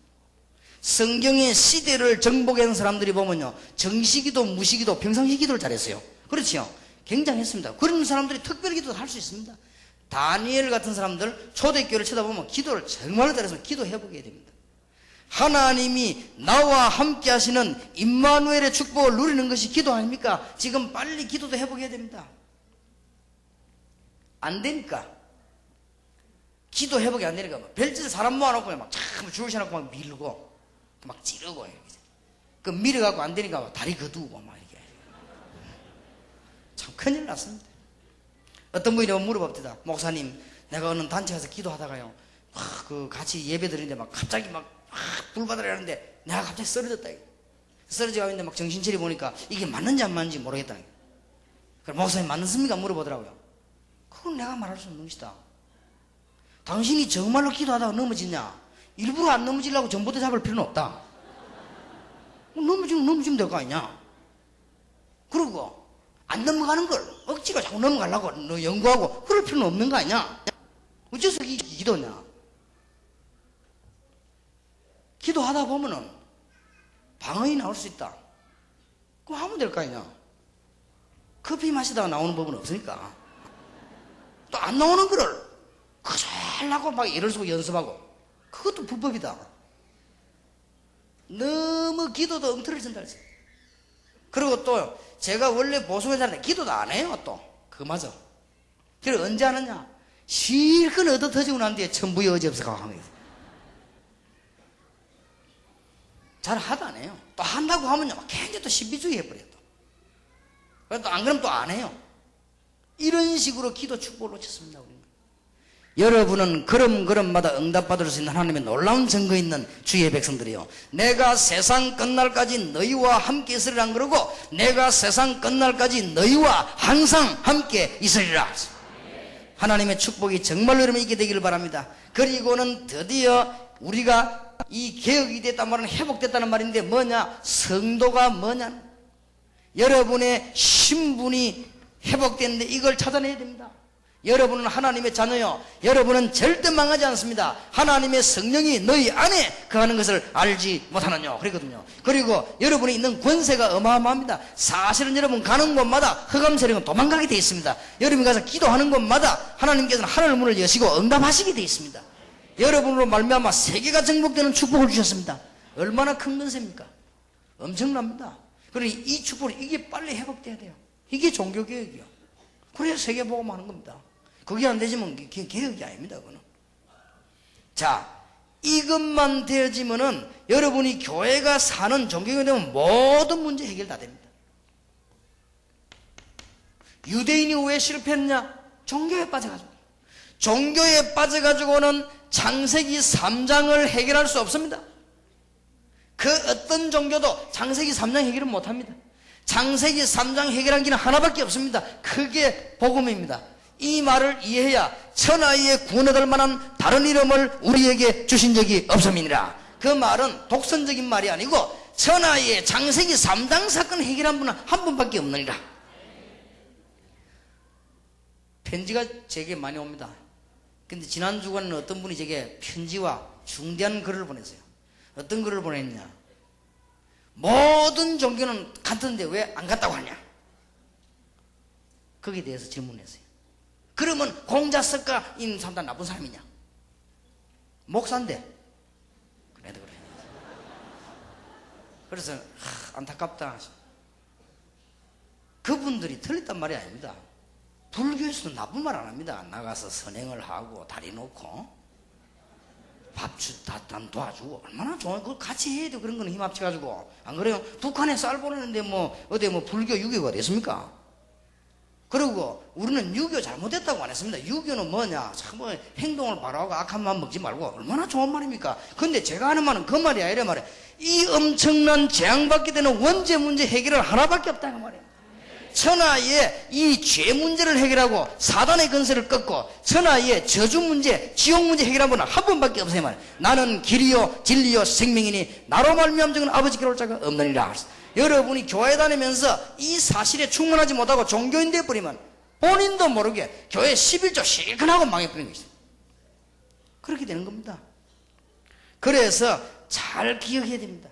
성경의 시대를 정복한 사람들이 보면요 정시기도 무시기도 평상시 기도를 잘했어요. 그렇죠? 굉장했습니다. 그런 사람들이 특별 기도도 할 수 있습니다. 다니엘 같은 사람들 초대교회를 쳐다보면 기도를 정말로 잘해서 기도해보게 됩니다. 하나님이 나와 함께 하시는 임마누엘의 축복을 누리는 것이 기도 아닙니까? 지금 빨리 기도도 해보게 됩니다. 안 되니까. 기도 회복이 안 되니까 별짓을 사람 모아놓고 막 참 줄 서놓고 막 밀고 막 찌르고 그 밀어갖고 안 되니까 다리 거두고 막 이렇게 참 큰일 났습니다. 어떤 분이 물어봅니다. 목사님, 내가 어느 단체 가서 기도하다가요 그 같이 예배 드리는데 막 갑자기 막 불받으려 하는데 내가 갑자기 쓰러졌다. 쓰러져가고 있는데 막 정신차려 보니까 이게 맞는지 안 맞는지 모르겠다. 그럼 목사님 맞습니까? 물어보더라고요. 그건 내가 말할 수 없는 것이다. 당신이 정말로 기도하다가 넘어지냐? 일부러 안 넘어지려고 전봇대 잡을 필요는 없다. 넘어지면 될 거 아니냐? 그리고 안 넘어가는 걸 억지로 자꾸 넘어가려고 너 연구하고 그럴 필요는 없는 거 아니냐? 어째서 기도냐? 기도하다 보면은 방언이 나올 수 있다. 그럼 하면 될 거 아니냐? 커피 마시다가 나오는 법은 없으니까. 또 안 나오는 거를 그저 하려고 막 애를 쓰고 연습하고 그것도 불법이다. 너무 기도도 엉터리진다. 그리고 또 제가 원래 보수교회 다니는데 기도도 안 해요. 또 그거 맞아. 그래서 언제 하느냐? 실컷 얻어 터지고 난 뒤에 천부의 어지 없어가고 하면 잘 하도 안 해요. 또 한다고 하면요 굉장히 또 신비주의 해버려요. 또 안 그러면 또 안 해요. 이런 식으로 기도 축복을 놓쳤습니다. 우리는. 여러분은 걸음걸음마다 응답받을 수 있는 하나님의 놀라운 증거 있는 주의 백성들이요, 내가 세상 끝날까지 너희와 함께 있으리라 안 그러고 내가 세상 끝날까지 너희와 항상 함께 있으리라. 하나님의 축복이 정말로 여러분 있게 되기를 바랍니다. 그리고는 드디어 우리가 이 개혁이 됐단 말은 회복됐다는 말인데 뭐냐? 성도가 뭐냐? 여러분의 신분이 회복됐는데 이걸 찾아내야 됩니다. 여러분은 하나님의 자녀요, 여러분은 절대 망하지 않습니다. 하나님의 성령이 너희 안에 거하는 것을 알지 못하느냐 그러거든요. 그리고 여러분이 있는 권세가 어마어마합니다. 사실은 여러분 가는 곳마다 흑암 세력은 도망가게 되어 있습니다. 여러분이 가서 기도하는 곳마다 하나님께서는 하늘 문을 여시고 응답하시게 되어 있습니다. 여러분으로 말미암아 세계가 정복되는 축복을 주셨습니다. 얼마나 큰 권세입니까? 엄청납니다. 그러니 이 축복을 이게 빨리 회복돼야 돼요. 이게 종교개혁이요. 그래야 세계복음하는 겁니다. 그게 안 되지만 개혁이 아닙니다. 그거는. 자, 이것만 되어지면은 여러분이 교회가 사는 종교가 되면 모든 문제 해결 다 됩니다. 유대인이 왜 실패했냐? 종교에 빠져가지고. 종교에 빠져가지고는 창세기 3장을 해결할 수 없습니다. 그 어떤 종교도 창세기 3장 해결은 못합니다. 창세기 3장 해결한 길은 하나밖에 없습니다. 그게 복음입니다. 이 말을 이해해야 천하에 구원받을 만한 다른 이름을 우리에게 주신 적이 없음이니라. 그 말은 독선적인 말이 아니고 천하에 창세기 3장 사건 해결한 분은 한 분밖에 없느니라. 편지가 제게 많이 옵니다. 근데 지난 주간에는 어떤 분이 제게 편지와 중대한 글을 보냈어요. 어떤 글을 보냈냐? 모든 종교는 같은데 왜 안 갔다고 하냐? 거기에 대해서 질문했어요. 그러면 공자석가 있는 사람 다 나쁜 사람이냐? 목사인데. 그래도 그래. 그래서 안타깝다. 그분들이 틀렸단 말이 아닙니다. 불교에서도 나쁜 말 안 합니다. 나가서 선행을 하고 다리 놓고 단 도와주고 얼마나 좋아요. 그걸 같이 해야 돼. 그런 거는 힘 합쳐가지고. 안 그래요? 북한에 쌀 보내는데 어디 불교 유교가 됐습니까? 그리고 우리는 유교 잘못했다고 안 했습니다. 유교는 뭐냐? 참 행동을 바라고 악한 마음 먹지 말고 얼마나 좋은 말입니까? 근데 제가 하는 말은 그 말이 아니라 말이에요. 이 엄청난 재앙받게 되는 원죄 문제 해결은 하나밖에 없다는 말이에요. 천하의 이 죄 문제를 해결하고 사단의 권세를 꺾고 천하의 저주 문제, 지옥 문제 해결한 분은 한 분밖에 없어요. 말. 나는 길이요 진리요 생명이니 나로 말미암 적은 아버지께 올 자가 없느니라. 여러분이 교회 다니면서 이 사실에 충분하지 못하고 종교인 되어버리면 본인도 모르게 교회 11조 실컷 하고 망해버리는 것이죠. 그렇게 되는 겁니다. 그래서 잘 기억해야 됩니다.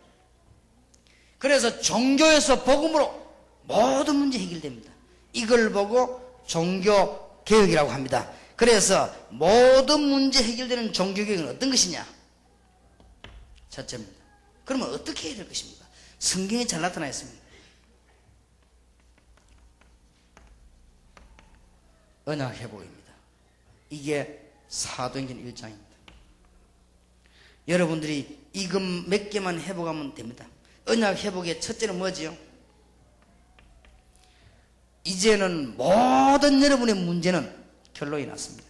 그래서 종교에서 복음으로 모든 문제 해결됩니다. 이걸 보고 종교개혁이라고 합니다. 그래서 모든 문제 해결되는 종교개혁은 어떤 것이냐? 첫째입니다. 그러면 어떻게 해야 될 것입니까? 성경에 잘 나타나 있습니다. 언약 회복입니다. 이게 사도행전 1장입니다. 여러분들이 이것 몇 개만 회복하면 됩니다. 언약 회복의 첫째는 뭐지요? 이제는 모든 여러분의 문제는 결론이 났습니다.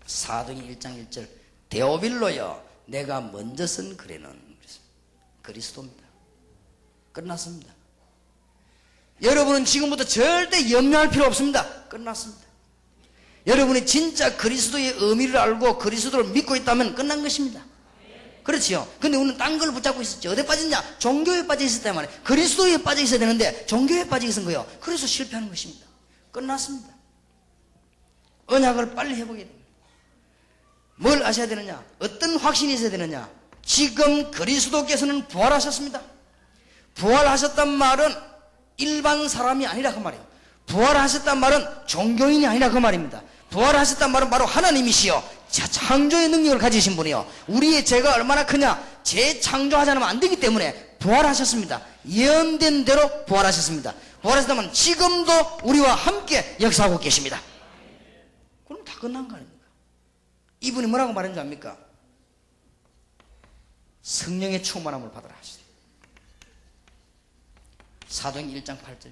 사도행전 1장 1절 데오빌로여 내가 먼저 쓴 글에는 그리스도입니다. 끝났습니다. 여러분은 지금부터 절대 염려할 필요 없습니다. 끝났습니다. 여러분이 진짜 그리스도의 의미를 알고 그리스도를 믿고 있다면 끝난 것입니다. 그렇지요. 근데 우리는 딴 걸 붙잡고 있었죠. 어디에 빠졌냐? 종교에 빠져 있었단 말이에요. 그리스도에 빠져 있어야 되는데 종교에 빠져 있은 거예요. 그래서 실패하는 것입니다. 끝났습니다. 언약을 빨리 해보게 됩니다. 뭘 아셔야 되느냐? 어떤 확신이 있어야 되느냐? 지금 그리스도께서는 부활하셨습니다. 부활하셨단 말은 일반 사람이 아니라 그 말이에요. 부활하셨단 말은 종교인이 아니라 그 말입니다. 부활하셨단 말은 바로 하나님이시여 창조의 능력을 가지신 분이요. 우리의 죄가 얼마나 크냐? 재창조하지 않으면 안 되기 때문에 부활하셨습니다. 예언된 대로 부활하셨습니다. 부활하셨다면 지금도 우리와 함께 역사하고 계십니다. 그럼 다 끝난 거 아닙니까? 이분이 뭐라고 말했는지 압니까? 성령의 충만함을 받으라 하시죠. 사도행전 1장 8절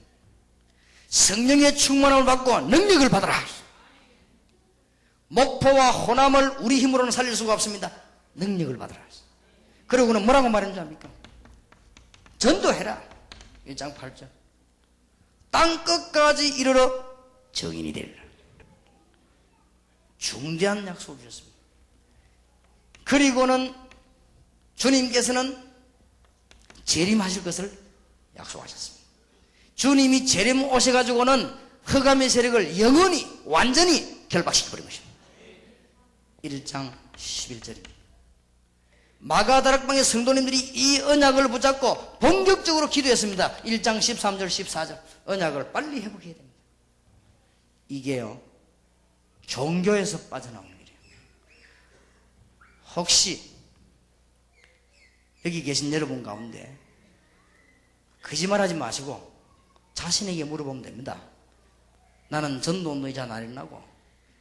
성령의 충만함을 받고 능력을 받으라 하시죠. 목포와 호남을 우리 힘으로는 살릴 수가 없습니다. 능력을 받으라 하시죠. 그러고는 뭐라고 말했는지 압니까? 전도해라. 1장 8절 땅끝까지 이르러 정인이 되리라. 중대한 약속을 주셨습니다. 그리고는 주님께서는 재림하실 것을 약속하셨습니다. 주님이 재림 오셔가지고는 흑암의 세력을 영원히 완전히 결박시켜버린 것입니다. 1장 11절입니다. 마가다락방의 성도님들이 이 언약을 붙잡고 본격적으로 기도했습니다. 1장 13절 14절 언약을 빨리 회복해야 됩니다. 이게요 종교에서 빠져나오는 일이에요. 혹시 여기 계신 여러분 가운데 거짓말하지 마시고 자신에게 물어보면 됩니다. 나는 전도운동이 잘 안 일어나고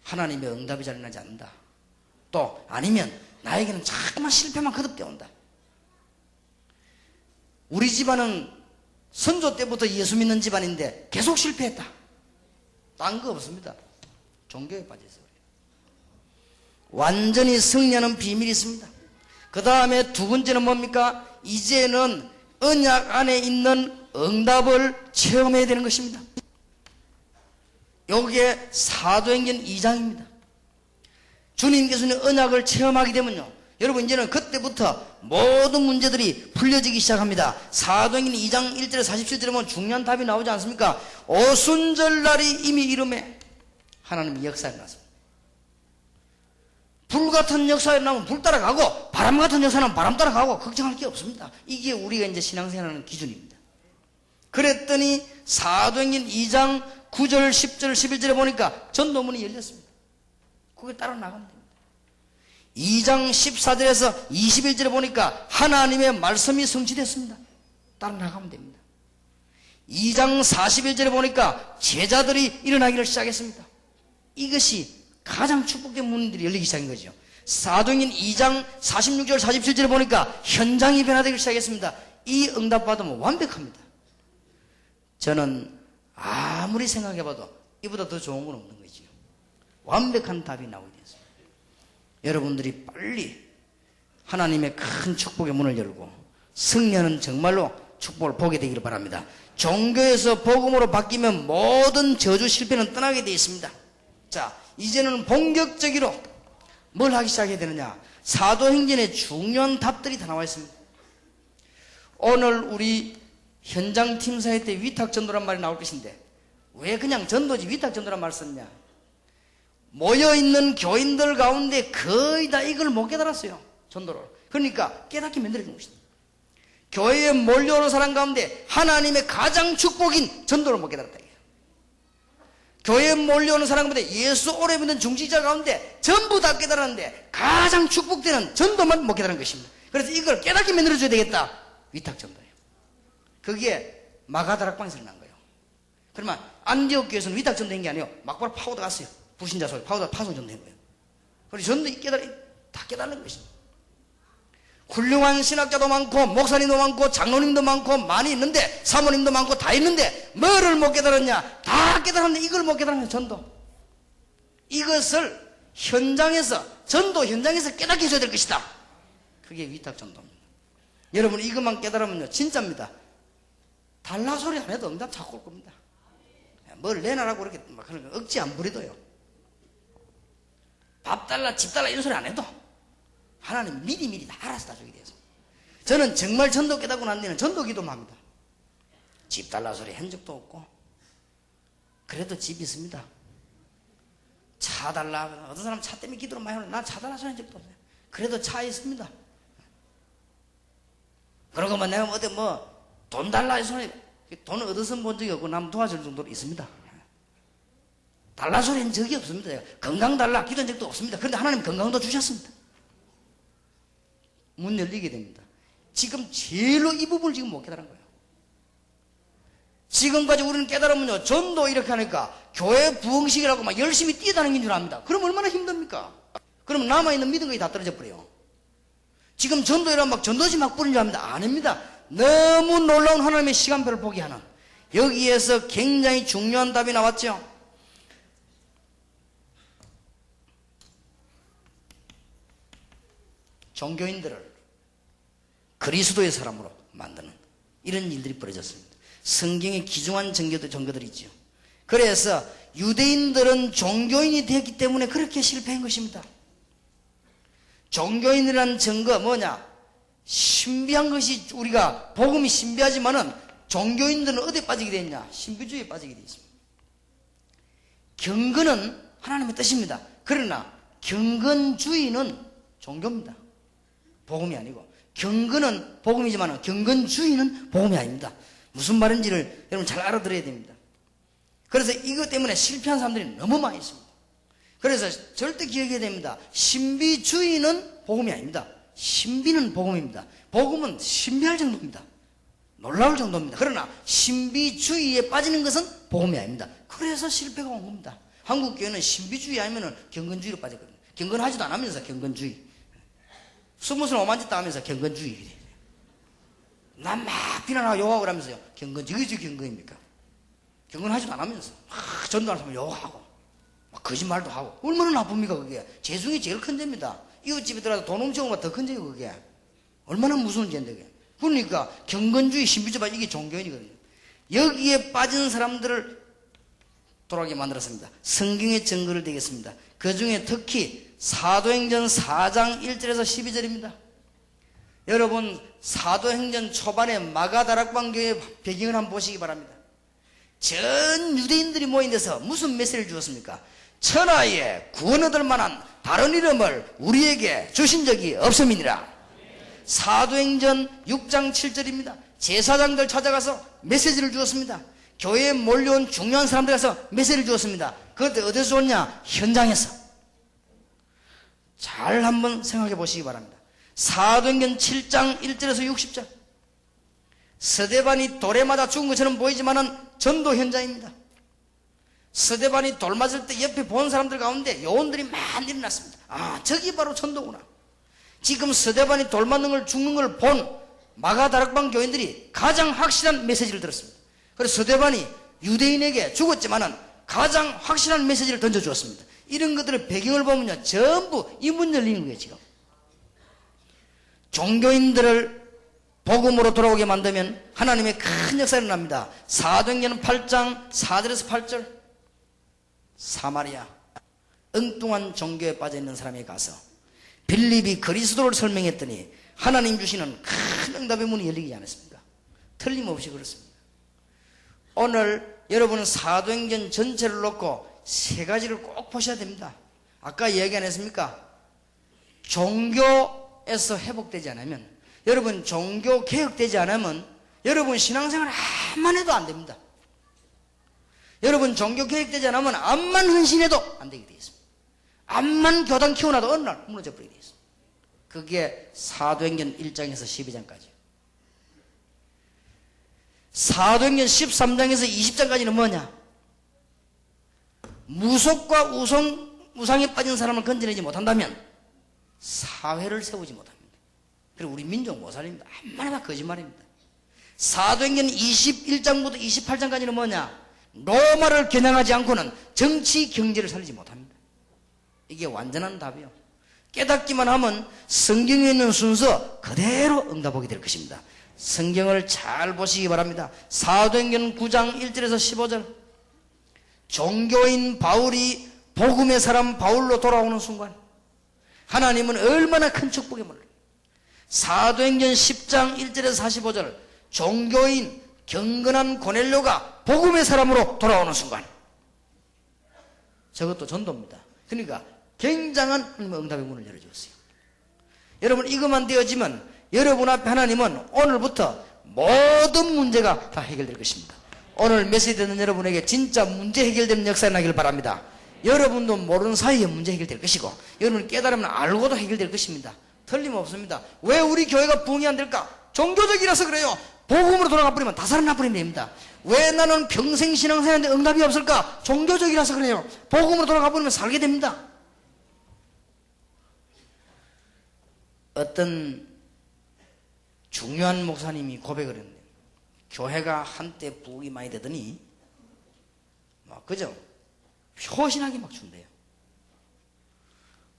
하나님의 응답이 잘 일어나지 않는다. 또 아니면 나에게는 자꾸만 실패만 거듭되어 온다. 우리 집안은 선조 때부터 예수 믿는 집안인데 계속 실패했다. 딴 거 없습니다. 종교에 빠져있어요. 완전히 승리하는 비밀이 있습니다. 그 다음에 두 번째는 뭡니까? 이제는 언약 안에 있는 응답을 체험해야 되는 것입니다. 여기에 사도행전 2장입니다. 주님께서는 언약을 체험하게 되면요 여러분 이제는 그때부터 모든 문제들이 풀려지기 시작합니다. 사도행전 2장 1절에 47절에 보면 중요한 답이 나오지 않습니까? 오순절날이 이미 이름에 하나님의 역사에 났습니다. 불 같은 역사에 나면 불 따라가고 바람 같은 역사에 나면 바람 따라가고 걱정할 게 없습니다. 이게 우리가 이제 신앙생활하는 기준입니다. 그랬더니 사도행전 2장 9절 10절 11절에 보니까 전도문이 열렸습니다. 그게 따라 나가면 됩니다. 2장 14절에서 21절에 보니까 하나님의 말씀이 성취됐습니다. 따라 나가면 됩니다. 2장 41절에 보니까 제자들이 일어나기를 시작했습니다. 이것이 가장 축복된 문들이 열리기 시작한 거죠. 사도행전 2장 46절 47절에 보니까 현장이 변화되기 시작했습니다. 이 응답 받으면 완벽합니다. 저는 아무리 생각해봐도 이보다 더 좋은 건 없는 거죠. 완벽한 답이 나오게 됐습니다. 여러분들이 빨리 하나님의 큰 축복의 문을 열고 승리하는 정말로 축복을 보게 되기를 바랍니다. 종교에서 복음으로 바뀌면 모든 저주 실패는 떠나게 되어 있습니다. 자, 이제는 본격적으로 뭘 하기 시작해야 되느냐? 사도행전의 중요한 답들이 다 나와 있습니다. 오늘 우리 현장 팀사회 때 위탁전도란 말이 나올 것인데 왜 그냥 전도지 위탁전도란 말을 썼냐? 모여있는 교인들 가운데 거의 다 이걸 못 깨달았어요. 전도를. 그러니까 깨닫게 만들어준 것입니다. 교회에 몰려오는 사람 가운데 하나님의 가장 축복인 전도를 못 깨달았다. 교회에 몰려오는 사람보다 예수 오래 믿는 중직자 가운데 전부 다 깨달았는데 가장 축복되는 전도만 못 깨달은 것입니다. 그래서 이걸 깨닫게 만들어줘야 되겠다. 위탁전도예요. 그게 마가다락방에서 난 거예요. 그러면 안디옥 교회에서는 위탁전도인 게 아니에요. 막바로 파고다 갔어요. 부신자 소리 파고다 파송전도인 거예요. 그래서 전도 다 깨달는 것입니다. 훌륭한 신학자도 많고 목사님도 많고 장로님도 많고 많이 있는데 사모님도 많고 다 있는데 뭐를 못 깨달았냐? 다 깨달았는데 이걸 못 깨달은 전도. 이것을 현장에서 전도 현장에서 깨닫게 해줘야 될 것이다. 그게 위탁전도입니다. 여러분 이것만 깨달으면요 진짜입니다. 달라 소리 안 해도 응답 자꾸 올 겁니다. 뭘 내놔라고 그렇게 막 그런 거 억지 안 부리도요. 밥 달라 집 달라 이런 소리 안 해도 하나님 미리 다 알아서 다 주게 돼서 저는 정말 전도 깨닫고 난 뒤에는 전도 기도만 합니다. 집 달라 소리 한 적도 없고 그래도 집 있습니다. 차 달라 어떤 사람 차 때문에 기도를 많이 하는데 난 차 달라 소리 한 적도 없어요. 그래도 차 있습니다. 그러고 뭐 내가 어디 뭐 돈 달라 이 소리 돈을 얻어서 본 적이 없고 남 도와줄 정도로 있습니다. 달라 소리 한 적이 없습니다. 건강 달라 기도한 적도 없습니다. 그런데 하나님 건강도 주셨습니다. 문 열리게 됩니다. 지금 제일로 이 부분을 지금 못 깨달은 거예요. 지금까지 우리는 깨달으면요 전도 이렇게 하니까 교회 부흥식이라고 막 열심히 뛰어다니는 줄 압니다. 그럼 얼마나 힘듭니까? 그러면 남아있는 믿음 거의 다 떨어져 버려요. 지금 전도이란 막 전도지 막 뿌린 줄 압니다. 아닙니다. 너무 놀라운 하나님의 시간표를 보게 하는 여기에서 굉장히 중요한 답이 나왔죠. 종교인들을 그리스도의 사람으로 만드는 이런 일들이 벌어졌습니다. 성경에 기중한 종교들이 있죠. 그래서 유대인들은 종교인이 되었기 때문에 그렇게 실패한 것입니다. 종교인이라는 증거 뭐냐? 신비한 것이 우리가 복음이 신비하지만은 종교인들은 어디에 빠지게 돼 있냐? 신비주의에 빠지게 돼 있습니다. 경건은 하나님의 뜻입니다. 그러나 경건주의는 종교입니다. 복음이 아니고 경건은 복음이지만 경건주의는 복음이 아닙니다. 무슨 말인지를 여러분 잘 알아들어야 됩니다. 그래서 이것 때문에 실패한 사람들이 너무 많이 있습니다. 그래서 절대 기억해야 됩니다. 신비주의는 복음이 아닙니다. 신비는 복음입니다. 복음은 신비할 정도입니다. 놀라울 정도입니다. 그러나 신비주의에 빠지는 것은 복음이 아닙니다. 그래서 실패가 온 겁니다. 한국 교회는 신비주의 아니면 경건주의로 빠졌거든요. 경건하지도 않으면서 경건주의. 스무살 오만짓다 하면서 경건주의. 난 막 비난하고 욕하고 그러면서요. 경건주의, 이게 경건입니까? 경건하지도 않으면서 막 전도하는 사람 욕하고 막 거짓말도 하고 얼마나 나쁩니까 그게? 재중이 제일 큰 죄입니다. 이웃집에 들어가서 돈 훔쳐온 것보다 더 큰 죄예요 그게. 얼마나 무서운 죄인데 그게. 그러니까 경건주의, 신비주의 이게 종교인이거든요. 여기에 빠진 사람들을 돌아가게 만들었습니다. 성경의 증거를 대겠습니다. 그 중에 특히 사도행전 4장 1절에서 12절입니다. 여러분 사도행전 초반에 마가다락방 교회의 배경을 한번 보시기 바랍니다. 전 유대인들이 모인 데서 무슨 메시지를 주었습니까? 천하에 구원 얻을 만한 다른 이름을 우리에게 주신 적이 없음이니라. 사도행전 6장 7절입니다. 제사장들 찾아가서 메시지를 주었습니다. 교회에 몰려온 중요한 사람들에서 메시지를 주었습니다. 그런데 어디서 줬냐? 현장에서. 잘 한번 생각해 보시기 바랍니다. 사도행전 7장 1절에서 60절. 스데반이 돌에 맞아 죽은 것처럼 보이지만은 전도 현장입니다. 스데반이 돌 맞을 때 옆에 본 사람들 가운데 요원들이 많이 일어났습니다. 아, 저기 바로 전도구나. 지금 스데반이 돌 맞는 걸 죽는 걸 본 마가다락방 교인들이 가장 확실한 메시지를 들었습니다. 그래서 스데반이 유대인에게 죽었지만은 가장 확실한 메시지를 던져주었습니다. 이런 것들의 배경을 보면요, 전부 이 문 열리는 거예요, 지금. 종교인들을 복음으로 돌아오게 만들면 하나님의 큰 역사가 일어납니다. 사도행전 8장 4절에서 8절. 사마리아 엉뚱한 종교에 빠져있는 사람이 가서 빌립이 그리스도를 설명했더니 하나님 주시는 큰 응답의 문이 열리지 않았습니까? 틀림없이 그렇습니다. 오늘 여러분은 사도행전 전체를 놓고 세 가지를 꼭 보셔야 됩니다. 아까 얘기 안 했습니까? 종교에서 회복되지 않으면, 여러분 종교 개혁되지 않으면 여러분 신앙생활 한만 해도 안 됩니다. 여러분 종교 개혁되지 않으면 암만 헌신해도 안 되게 되어 있습니다. 암만 교단 키워놔도 어느 날 무너져 버리게 되어 있습니다. 그게 사도행전 1장에서 12장까지예요. 사도행전 13장에서 20장까지는 뭐냐? 무속과 우상에 빠진 사람을 건져내지 못한다면 사회를 세우지 못합니다. 그리고 우리 민족 못 살립니다. 한마디만 거짓말입니다. 사도행전 21장부터 28장까지는 뭐냐? 로마를 겨냥하지 않고는 정치 경제를 살리지 못합니다. 이게 완전한 답이요. 깨닫기만 하면 성경에 있는 순서 그대로 응답하게 될 것입니다. 성경을 잘 보시기 바랍니다. 사도행전 9장 1절에서 15절. 종교인 바울이 복음의 사람 바울로 돌아오는 순간 하나님은 얼마나 큰 축복에 몰라요. 사도행전 10장 1절에서 45절. 종교인 경건한 고넬료가 복음의 사람으로 돌아오는 순간, 저것도 전도입니다. 그러니까 굉장한 응답의 문을 열어주었어요. 여러분, 이것만 되어지면 여러분 앞에 하나님은 오늘부터 모든 문제가 다 해결될 것입니다. 오늘 메시지 듣는 여러분에게 진짜 문제 해결되는 역사가 나길 바랍니다. 여러분도 모르는 사이에 문제 해결될 것이고, 여러분 깨달으면 알고도 해결될 것입니다. 틀림없습니다. 왜 우리 교회가 부흥이 안 될까? 종교적이라서 그래요. 복음으로 돌아가 버리면 다 살아나 버리면 됩니다. 왜 나는 평생 신앙생활인데 응답이 없을까? 종교적이라서 그래요. 복음으로 돌아가 버리면 살게 됩니다. 어떤 중요한 목사님이 고백을 했는데, 교회가 한때 부흥이 많이 되더니 그죠? 효신하게 막 준대요.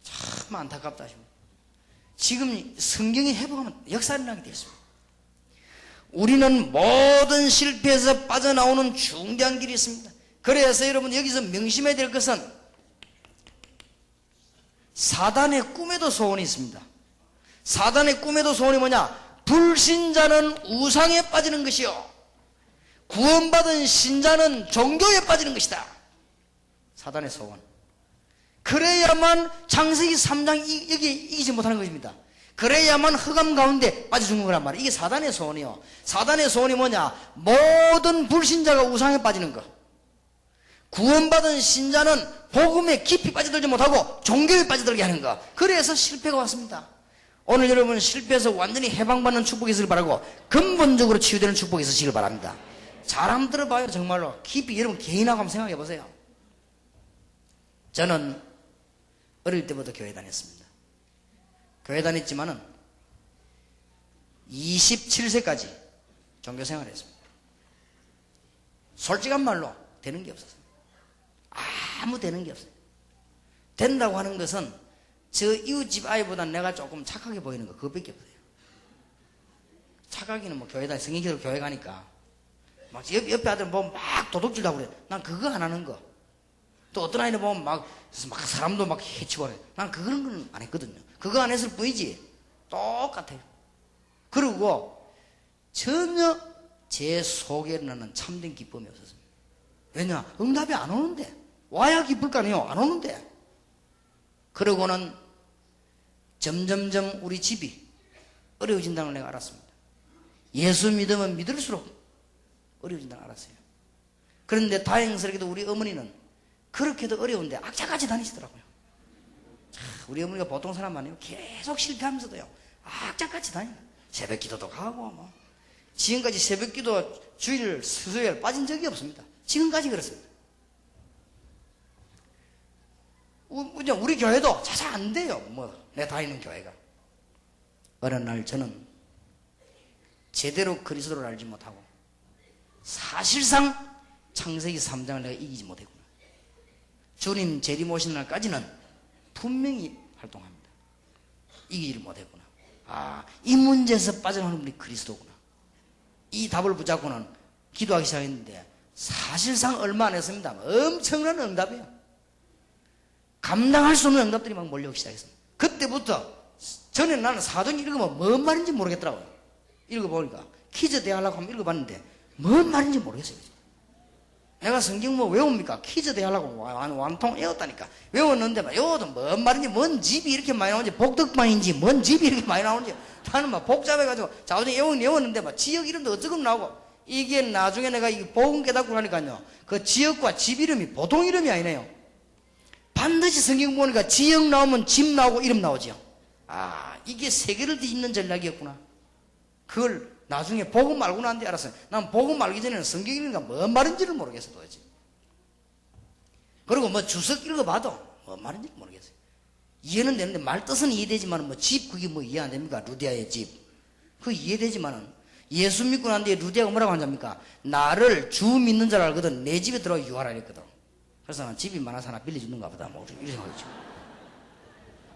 참 안타깝다 싶습니다. 지금 성경이 회복하면 역사를 일어나게 되어 있습니다. 우리는 모든 실패에서 빠져나오는 중대한 길이 있습니다. 그래서 여러분 여기서 명심해야 될 것은 사단의 꿈에도 소원이 있습니다. 사단의 꿈에도 소원이 뭐냐? 불신자는 우상에 빠지는 것이요, 구원받은 신자는 종교에 빠지는 것이다. 사단의 소원. 그래야만 창세기 3장 여기 이기지 못하는 것입니다. 그래야만 흑암 가운데 빠져 죽는 거란 말이에요. 이게 사단의 소원이요. 사단의 소원이 뭐냐? 모든 불신자가 우상에 빠지는 거. 구원받은 신자는 복음에 깊이 빠져들지 못하고 종교에 빠져들게 하는 거. 그래서 실패가 왔습니다. 오늘 여러분 실패해서 완전히 해방받는 축복이 있으길 바라고 근본적으로 치유되는 축복이 있으시길 바랍니다. 잘 한번 들어봐요. 정말로 깊이 여러분 개인하고 한번 생각해 보세요. 저는 어릴 때부터 교회 다녔습니다. 교회 다녔지만은 27세까지 종교생활을 했습니다. 솔직한 말로 되는 게 없었어요. 아무 되는 게 없어요. 된다고 하는 것은 저 이웃집 아이보다 내가 조금 착하게 보이는 거, 그것밖에 없어요. 착하기는 뭐 교회 성인기도 교회 가니까 막 옆에 아들 보면 막 도둑질 하고 그래. 난 그거 안 하는 거. 또 어떤 아이는 보면 막 사람도 막 해치고 그래. 난 그런 건 안 했거든요. 그거 안 했을 뿐이지 똑같아요. 그리고 전혀 제 속에 나는 참된 기쁨이 없었습니다. 왜냐? 응답이 안 오는데. 와야 기쁠 거 아니에요. 안 오는데. 그러고는 점점점 우리 집이 어려워진다는 걸 내가 알았습니다. 예수 믿으면 믿을수록 어려워진다는 걸 알았어요. 그런데 다행스럽게도 우리 어머니는 그렇게도 어려운데 악착같이 다니시더라고요. 우리 어머니가 보통 사람 아니에요. 계속 실패하면서도요, 악착같이 다녀요. 새벽 기도도 가고 뭐. 지금까지 새벽 기도 주일 수요일 빠진 적이 없습니다. 지금까지 그렇습니다. 우리 교회도 잘 안 돼요. 내 다니는 교회가. 어느 날 저는 제대로 그리스도를 알지 못하고 사실상 창세기 3장을 내가 이기지 못했구나. 주님 재림 오시는 날까지는 분명히 활동합니다. 이기지를 못했구나. 이 문제에서 빠져나오는 분이 그리스도구나. 이 답을 붙잡고는 기도하기 시작했는데 사실상 얼마 안 했습니다. 엄청난 응답이에요. 감당할 수 없는 응답들이 막 몰려오기 시작했습니다. 그때부터 전에 나는 사도행전 읽으면 뭔 말인지 모르겠더라고요. 읽어보니까 퀴즈 대하려고 하면 읽어봤는데 뭔 말인지 모르겠어요. 내가 성경 외웁니까? 퀴즈 대하려고 완통 외웠다니까. 외웠는데 외워도 뭔 말인지, 뭔 집이 이렇게 많이 나오는지, 복덕방인지 뭔 집이 이렇게 많이 나오는지 나는 막 복잡해가지고 자우정 외웠는데 막 지역 이름도 어쩌고 나오고 이게 나중에 내가 이 복음 깨닫고 나니까요, 그 지역과 집 이름이 보통 이름이 아니네요. 반드시 성경 보니까 지역 나오면 집 나오고 이름 나오죠. 아, 이게 세계를 뒤집는 전략이었구나. 그걸 나중에 복음 알고 난 뒤에 알았어요. 난 복음 알기 전에는 성경 읽으니까 뭔 말인지를 모르겠어 도대체. 그리고 뭐 주석 읽어봐도 뭔 말인지 모르겠어요. 이해는 되는데 말 뜻은 이해되지만 뭐 집 그게 뭐 이해 안 됩니까? 루디아의 집. 그거 이해되지만은 예수 믿고 난 뒤에 루디아가 뭐라고 한답니까? 나를 주 믿는 줄 알거든 내 집에 들어와 유하라 했거든. 그래서 난 집이 많아서 하나 빌려주는가 보다 뭐 이렇게 생각했죠.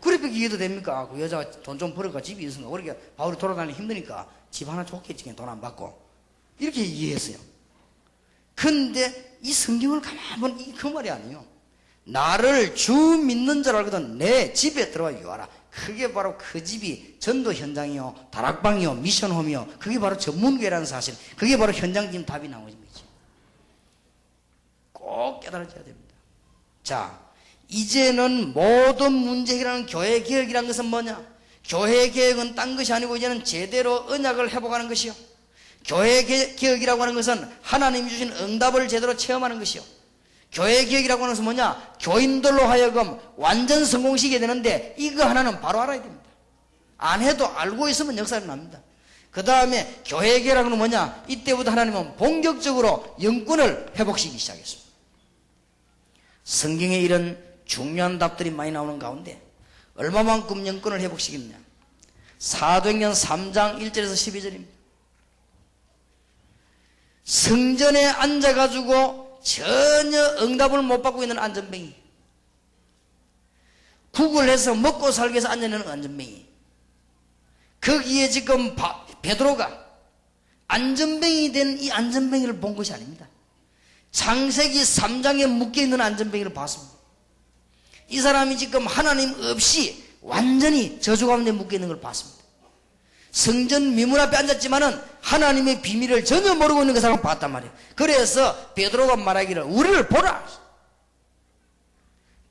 그렇게 이해도 됩니까? 그 여자가 돈 좀 벌어가 집이 있으니까 그렇게 바울이 돌아다니기 힘드니까 집 하나 좋겠지 돈 안 받고 이렇게 이해했어요. 근데 이 성경을 가만히 그 말이 아니에요. 나를 주 믿는 줄 알거든 내 집에 들어와 유하라. 그게 바로 그 집이 전도 현장이요, 다락방이요, 미션홈이요, 그게 바로 전문교회라는 사실, 그게 바로 현장팀 답이 나오는 거죠. 꼭 깨달아져야 됩니다. 자, 이제는 모든 문제 해결하는 교회 개혁이라는 것은 뭐냐? 교회 개혁은 딴 것이 아니고 이제는 제대로 언약을 회복하는 것이요, 교회 개혁이라고 하는 것은 하나님이 주신 응답을 제대로 체험하는 것이요, 교회 개혁이라고 하는 것은 뭐냐? 교인들로 하여금 완전 성공시키게 되는데 이거 하나는 바로 알아야 됩니다. 안 해도 알고 있으면 역사는 납니다. 그 다음에 교회 개혁이라는 건 뭐냐? 이때부터 하나님은 본격적으로 영권을 회복시키기 시작했습니다. 성경에 이런 중요한 답들이 많이 나오는 가운데 얼마만큼 영권을 회복시켰냐? 사도행전 3장 1절에서 12절입니다. 성전에 앉아가지고 전혀 응답을 못 받고 있는 안전뱅이, 구걸해서 먹고 살기 위해서 앉아있는 안전뱅이, 거기에 지금 베드로가 안전뱅이 된 이 안전뱅이를 본 것이 아닙니다. 창세기 3장에 묶여있는 안전뱅이를 봤습니다. 이 사람이 지금 하나님 없이 완전히 저주 가운데 묶여있는 걸 봤습니다. 성전 미문 앞에 앉았지만은 하나님의 비밀을 전혀 모르고 있는 그 사람을 봤단 말이에요. 그래서 베드로가 말하기를 우리를 보라.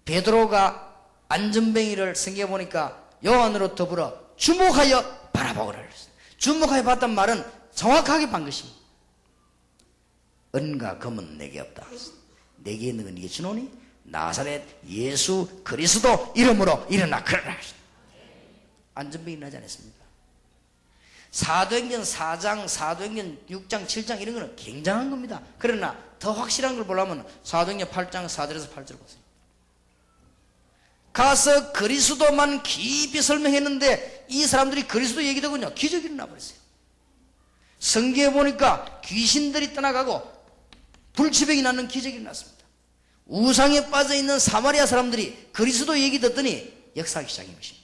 베드로가 안전뱅이를 성경에 보니까 요한으로 더불어 주목하여 바라보거라 그랬어요. 주목하여 봤단 말은 정확하게 본 것입니다. 은과 금은 내게 없다. 내게 있는 건 네게 주노니 나사렛 예수 그리스도 이름으로 일어나 그러라. 안전뱅이 나지 않았습니까? 사도행전 4장, 사도행전 6장, 7장 이런 거는 굉장한 겁니다. 그러나 더 확실한 걸 보려면 사도행전 8장 4절에서 8절 보세요. 가서 그리스도만 깊이 설명했는데 이 사람들이 그리스도 얘기더군요. 기적이 일어나 버렸어요. 성경에 보니까 귀신들이 떠나가고 불치병이 낫는 기적이 일어났습니다. 우상에 빠져있는 사마리아 사람들이 그리스도 얘기 듣더니 역사하기 시작한 것입니다.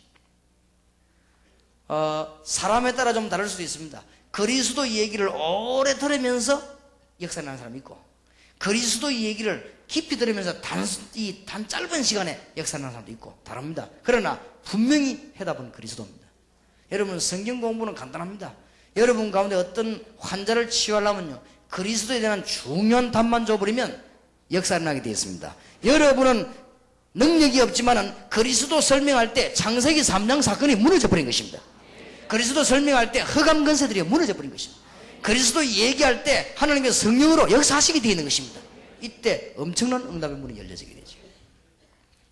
사람에 따라 좀 다를 수도 있습니다. 그리스도 얘기를 오래 들으면서 역사에 나는 사람이 있고, 그리스도 얘기를 깊이 들으면서 단 짧은 시간에 역사에 나는 사람도 있고 다릅니다. 그러나 분명히 해답은 그리스도입니다. 여러분 성경 공부는 간단합니다. 여러분 가운데 어떤 환자를 치유하려면요, 그리스도에 대한 중요한 답만 줘버리면 역사에 나게 되어 있습니다. 여러분은 능력이 없지만은 그리스도 설명할 때 창세기 3장 사건이 무너져 버린 것입니다. 그리스도 설명할 때 흑암 권세들이 무너져 버린 것입니다. 그리스도 얘기할 때 하나님의 성령으로 역사하시게 되어 있는 것입니다. 이때 엄청난 응답의 문이 열려지게 되죠.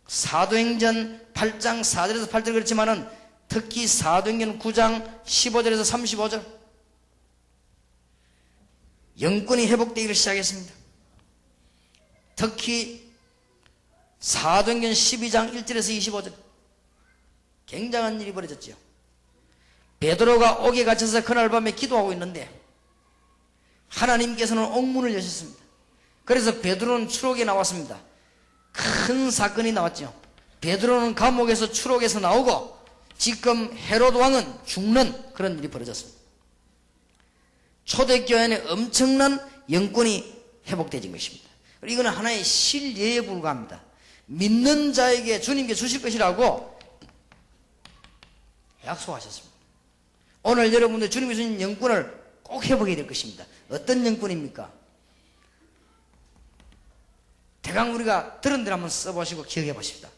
사도행전 8장 4절에서 8절 그렇지만은 특히 사도행전 9장 15절에서 35절 영권이 회복되기를 시작했습니다. 특히 사도행전 12장 1절에서 25절 굉장한 일이 벌어졌죠. 베드로가 옥에 갇혀서 그날 밤에 기도하고 있는데 하나님께서는 옥문을 여셨습니다. 그래서 베드로는 추록에 나왔습니다. 큰 사건이 나왔죠. 베드로는 감옥에서 추록에서 나오고 지금 헤롯 왕은 죽는 그런 일이 벌어졌습니다. 초대교회는 엄청난 영권이 회복되진 것입니다. 이거는 하나의 실예에 불과합니다. 믿는 자에게 주님께 주실 것이라고 약속하셨습니다. 오늘 여러분들 주님이 주신 영권을 꼭 회복해야 될 것입니다. 어떤 영권입니까? 대강 우리가 들은 대로 한번 써보시고 기억해 보십시다.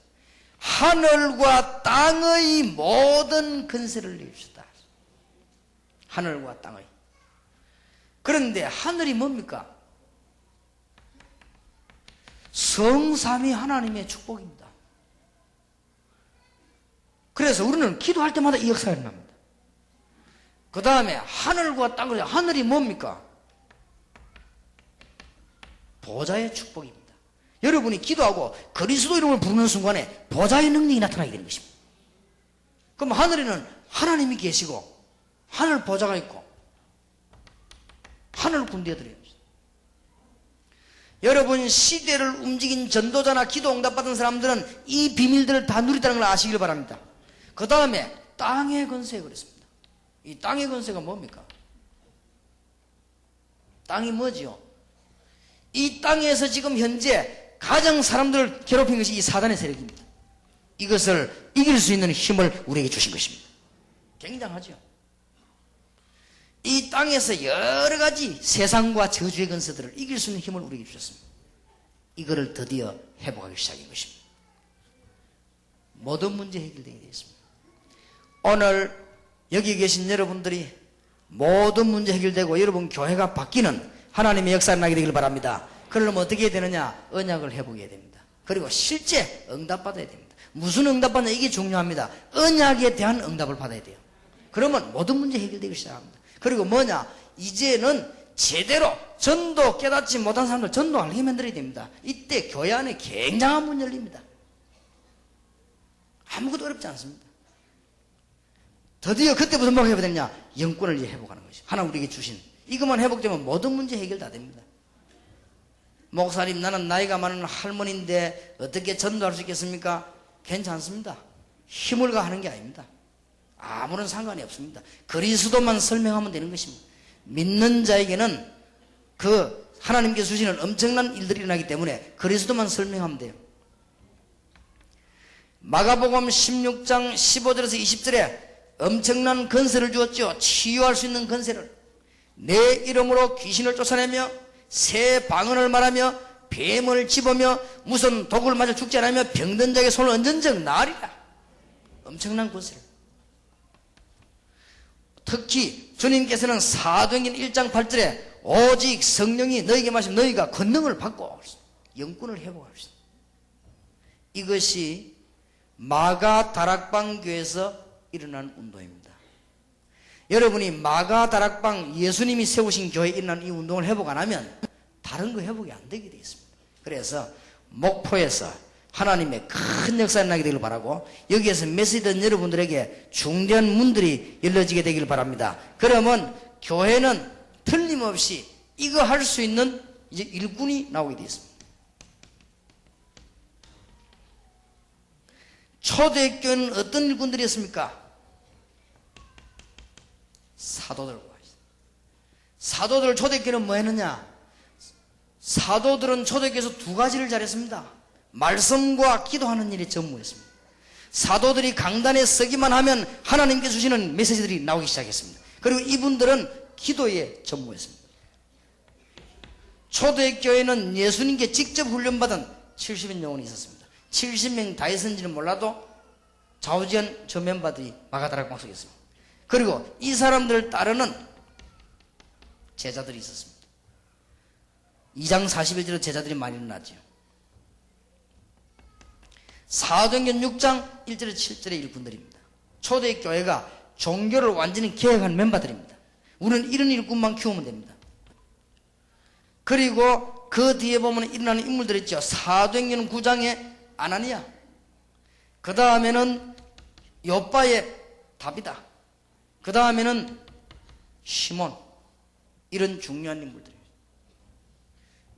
하늘과 땅의 모든 권세를 내주셨다. 하늘과 땅의 그런데 하늘이 뭡니까? 성삼위 하나님의 축복입니다. 그래서 우리는 기도할 때마다 이 역사가 일어납니다. 그 다음에 하늘과 땅, 하늘이 뭡니까? 보좌의 축복입니다. 여러분이 기도하고 그리스도 이름을 부르는 순간에 보좌의 능력이 나타나게 되는 것입니다. 그럼 하늘에는 하나님이 계시고 하늘 보좌가 있고 하늘 군대가 들어요. 여러분, 시대를 움직인 전도자나 기도 응답받은 사람들은 이 비밀들을 다 누리다는 걸 아시길 바랍니다. 그 다음에 땅의 권세 그랬습니다. 이 땅의 권세가 뭡니까? 땅이 뭐지요? 이 땅에서 지금 현재 가장 사람들을 괴롭힌 것이 이 사단의 세력입니다. 이것을 이길 수 있는 힘을 우리에게 주신 것입니다. 굉장하죠. 이 땅에서 여러 가지 세상과 저주의 권세들을 이길 수 있는 힘을 우리에게 주셨습니다. 이거를 드디어 회복하기 시작한 것입니다. 모든 문제 해결되게 되었습니다. 오늘 여기 계신 여러분들이 모든 문제 해결되고 여러분 교회가 바뀌는 하나님의 역사가 나게 되길 바랍니다. 그러려면 어떻게 해야 되느냐? 언약을 회복해야 됩니다. 그리고 실제 응답받아야 됩니다. 무슨 응답받느냐? 이게 중요합니다. 언약에 대한 응답을 받아야 돼요. 그러면 모든 문제 해결되기 시작합니다. 그리고 뭐냐? 이제는 제대로 전도 깨닫지 못한 사람들 전도 알게 만들어야 됩니다. 이때 교회 안에 굉장한 문 열립니다. 아무것도 어렵지 않습니다. 드디어 그때부터 뭐가 회복되느냐? 영권을 이제 회복하는 것이 하나님 우리에게 주신 이것만 회복되면 모든 문제 해결 다 됩니다. 목사님, 나는 나이가 많은 할머니인데 어떻게 전도할 수 있겠습니까? 괜찮습니다. 힘을 가하는 게 아닙니다. 아무런 상관이 없습니다. 그리스도만 설명하면 되는 것입니다. 믿는 자에게는 그 하나님께서 주시는 엄청난 일들이 일어나기 때문에 그리스도만 설명하면 돼요. 마가복음 16장 15절에서 20절에 엄청난 권세를 주었죠. 치유할 수 있는 권세를. 내 이름으로 귀신을 쫓아내며 새 방언을 말하며 뱀을 집으며 무슨 독을 맞아 죽지 않으며 병든 자에게 손을 얹은 적 나으리라. 엄청난 권세를. 특히 주님께서는 사도행전 1장 8절에 오직 성령이 너희에게 마시면 너희가 권능을 받고 영권을 회복할 수 있다. 이것이 마가 다락방 교회에서 일어난 운동입니다. 여러분이 마가 다락방 예수님이 세우신 교회에 일어난 이 운동을 회복 안 하면 다른 거 회복이 안 되게 되어 있습니다. 그래서 목포에서 하나님의 큰 역사가 나게 되길 바라고 여기에서 메시지된 여러분들에게 중대한 문들이 열려지게 되길 바랍니다. 그러면 교회는 틀림없이 이거 할 수 있는 이제 일꾼이 나오게 되어 있습니다. 초대교회는 어떤 일꾼들이었습니까? 사도들과 사도들 초대교회는 뭐 했느냐? 사도들은 초대교회에서 두 가지를 잘했습니다. 말씀과 기도하는 일에 전무했습니다. 사도들이 강단에 서기만 하면 하나님께 주시는 메시지들이 나오기 시작했습니다. 그리고 이분들은 기도에 전무했습니다. 초대교회는 예수님께 직접 훈련받은 70인 영혼이 있었습니다. 70명 다 있었는지는 몰라도 좌우지간 저 멤버들이 마가다락방 속에 있습니다. 그리고 이 사람들을 따르는 제자들이 있었습니다. 2장 41절에 제자들이 많이 일어났죠. 사도행전 6장 1절에 7절의 일꾼들입니다. 초대교회가 종교를 완전히 개혁한 멤버들입니다. 우리는 이런 일꾼만 키우면 됩니다. 그리고 그 뒤에 보면 일어나는 인물들이 있죠. 사도행전 9장에 아나니아, 그 다음에는 요빠의 다비다, 그 다음에는 시몬, 이런 중요한 인물들입니다.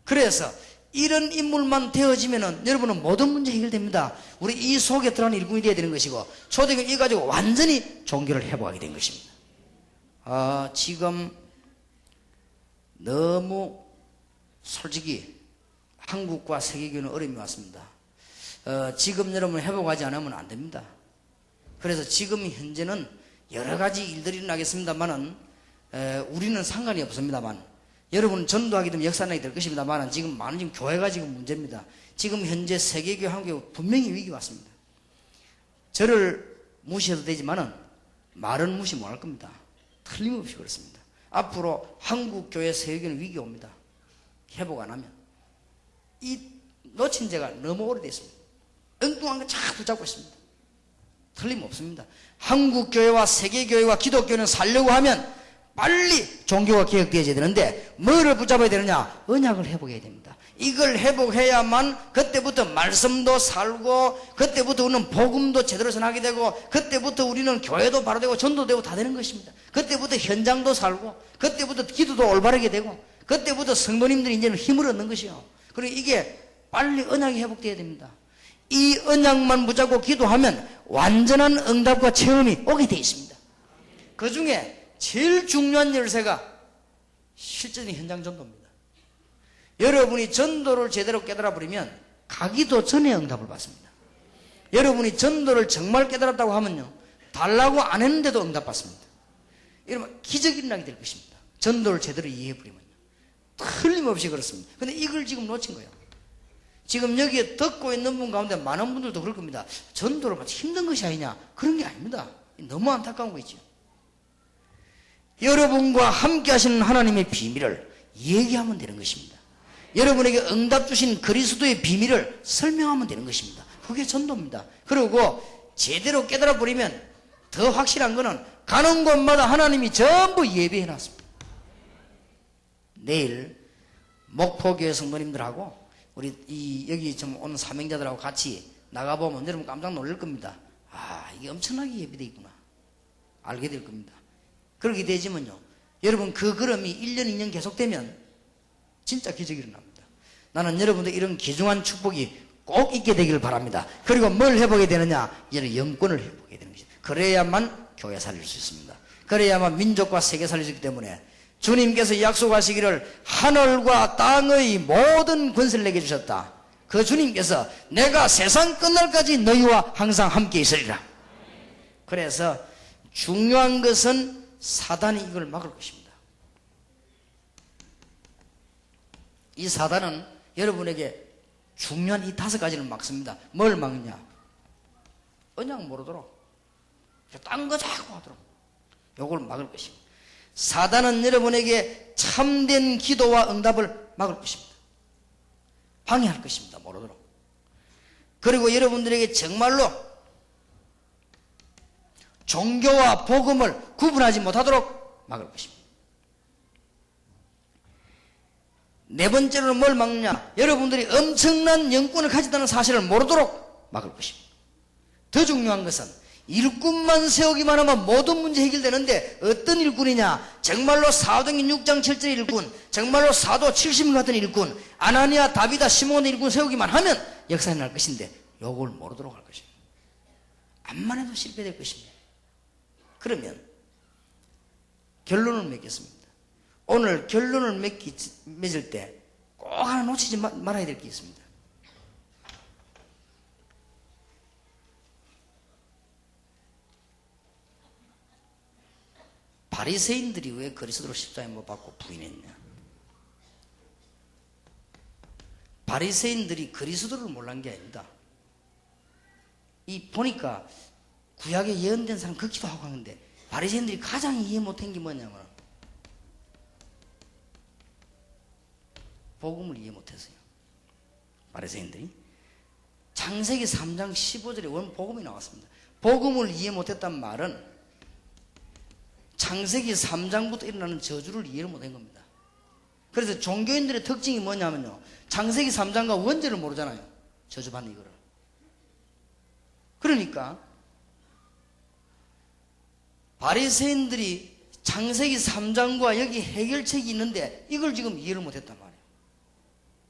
그래서 이런 인물만 되어지면은 여러분은 모든 문제 해결됩니다. 우리 이 속에 들어가는 일꾼이 되어야 되는 것이고 초대교회 이거 가지고 완전히 종교를 회복하게 된 것입니다. 지금 너무 솔직히 한국과 세계교회는 어려움이 왔습니다. 지금 여러분 회복하지 않으면 안 됩니다. 그래서 지금 현재는 여러 가지 일들이 일어나겠습니다만은 우리는 상관이 없습니다만 여러분 전도하게 되면 역사나게 될 것입니다만 지금 많은 지금 교회가 지금 문제입니다. 지금 현재 세계교회 한국에 분명히 위기가 왔습니다. 저를 무시해도 되지만은 말은 무시 못할 겁니다. 틀림없이 그렇습니다. 앞으로 한국교회 세계는 위기 옵니다. 회복 안 하면. 이 놓친 지가 너무 오래됐습니다. 엉뚱한 거 자꾸 붙잡고 있습니다. 틀림없습니다. 한국교회와 세계교회와 기독교는 살려고 하면 빨리 종교가 개혁되어야 되는데 뭐를 붙잡아야 되느냐? 언약을 회복해야 됩니다. 이걸 회복해야만 그때부터 말씀도 살고 그때부터 우리는 복음도 제대로 전하게 되고 그때부터 우리는 교회도 바로 되고 전도 되고 다 되는 것입니다. 그때부터 현장도 살고 그때부터 기도도 올바르게 되고 그때부터 성도님들이 이제는 힘을 얻는 것이요. 그리고 이게 빨리 언약이 회복되어야 됩니다. 이 언약만 붙잡고 기도하면 완전한 응답과 체험이 오게 되어 있습니다. 그 중에 제일 중요한 열쇠가 실제적인 현장 전도입니다. 여러분이 전도를 제대로 깨달아 버리면 가기도 전에 응답을 받습니다. 여러분이 전도를 정말 깨달았다고 하면요, 달라고 안 했는데도 응답받습니다. 이러면 기적이 일어나게 될 것입니다. 전도를 제대로 이해해 버리면요. 틀림없이 그렇습니다. 근데 이걸 지금 놓친 거예요. 지금 여기에 듣고 있는 분 가운데 많은 분들도 그럴 겁니다. 전도를 마치 힘든 것이 아니냐? 그런 게 아닙니다. 너무 안타까운 거 있죠. 여러분과 함께 하시는 하나님의 비밀을 얘기하면 되는 것입니다. 여러분에게 응답 주신 그리스도의 비밀을 설명하면 되는 것입니다. 그게 전도입니다. 그리고 제대로 깨달아 버리면 더 확실한 거는 가는 곳마다 하나님이 전부 예배해 놨습니다. 내일 목포교회 성도님들하고 우리 여기 좀 온 사명자들하고 같이 나가보면 여러분 깜짝 놀랄 겁니다. 아, 이게 엄청나게 예배되어 있구나. 알게 될 겁니다. 그렇게 되지만요, 여러분 그 걸음이 1년, 2년 계속되면 진짜 기적이 일어납니다. 나는 여러분들 이런 귀중한 축복이 꼭 있게 되기를 바랍니다. 그리고 뭘 회복해야 되느냐? 이제는 영권을 회복해야 되는 것입니다. 그래야만 교회 살릴 수 있습니다. 그래야만 민족과 세계 살릴 수 있기 때문에 주님께서 약속하시기를 하늘과 땅의 모든 권세를 내게 주셨다. 그 주님께서 내가 세상 끝날까지 너희와 항상 함께 있으리라. 그래서 중요한 것은 사단이 이걸 막을 것입니다. 이 사단은 여러분에게 중요한 이 5가지를 막습니다. 뭘 막느냐? 언약 모르도록, 딴 거 자꾸 하도록, 요걸 막을 것입니다. 사단은 여러분에게 참된 기도와 응답을 막을 것입니다. 방해할 것입니다. 모르도록. 그리고 여러분들에게 정말로 종교와 복음을 구분하지 못하도록 막을 것입니다. 네 번째로는 뭘 막느냐? 여러분들이 엄청난 영권을 가졌다는 사실을 모르도록 막을 것입니다. 더 중요한 것은 일꾼만 세우기만 하면 모든 문제 해결되는데 어떤 일꾼이냐? 정말로 사도행전 6장 7절의 일꾼, 정말로 사도 70인 같은 일꾼, 아나니아, 다비다, 시몬의 일꾼 세우기만 하면 역사에 날 것인데 요걸 모르도록 할 것입니다. 암만 해도 실패될 것입니다. 그러면 결론을 맺겠습니다. 오늘 결론을 맺을 때 꼭 하나 놓치지 말아야 될 게 있습니다. 바리새인들이 왜 그리스도를 십자가에 못 박고 부인했냐? 바리새인들이 그리스도를 몰란 게 아닙니다. 이 보니까 구약에 예언된 사람 걷기도 하고 하는데 바리새인들이 가장 이해 못한 게 뭐냐면 복음을 이해 못했어요. 바리새인들이 창세기 3장 15절에 원 복음이 나왔습니다. 복음을 이해 못했단 말은 창세기 3장부터 일어나는 저주를 이해를 못한 겁니다. 그래서 종교인들의 특징이 뭐냐면요, 창세기 3장과 원죄를 모르잖아요. 저주받는 이거를. 그러니까 바리새인들이 창세기 3장과 여기 해결책이 있는데 이걸 지금 이해를 못했단 말이에요.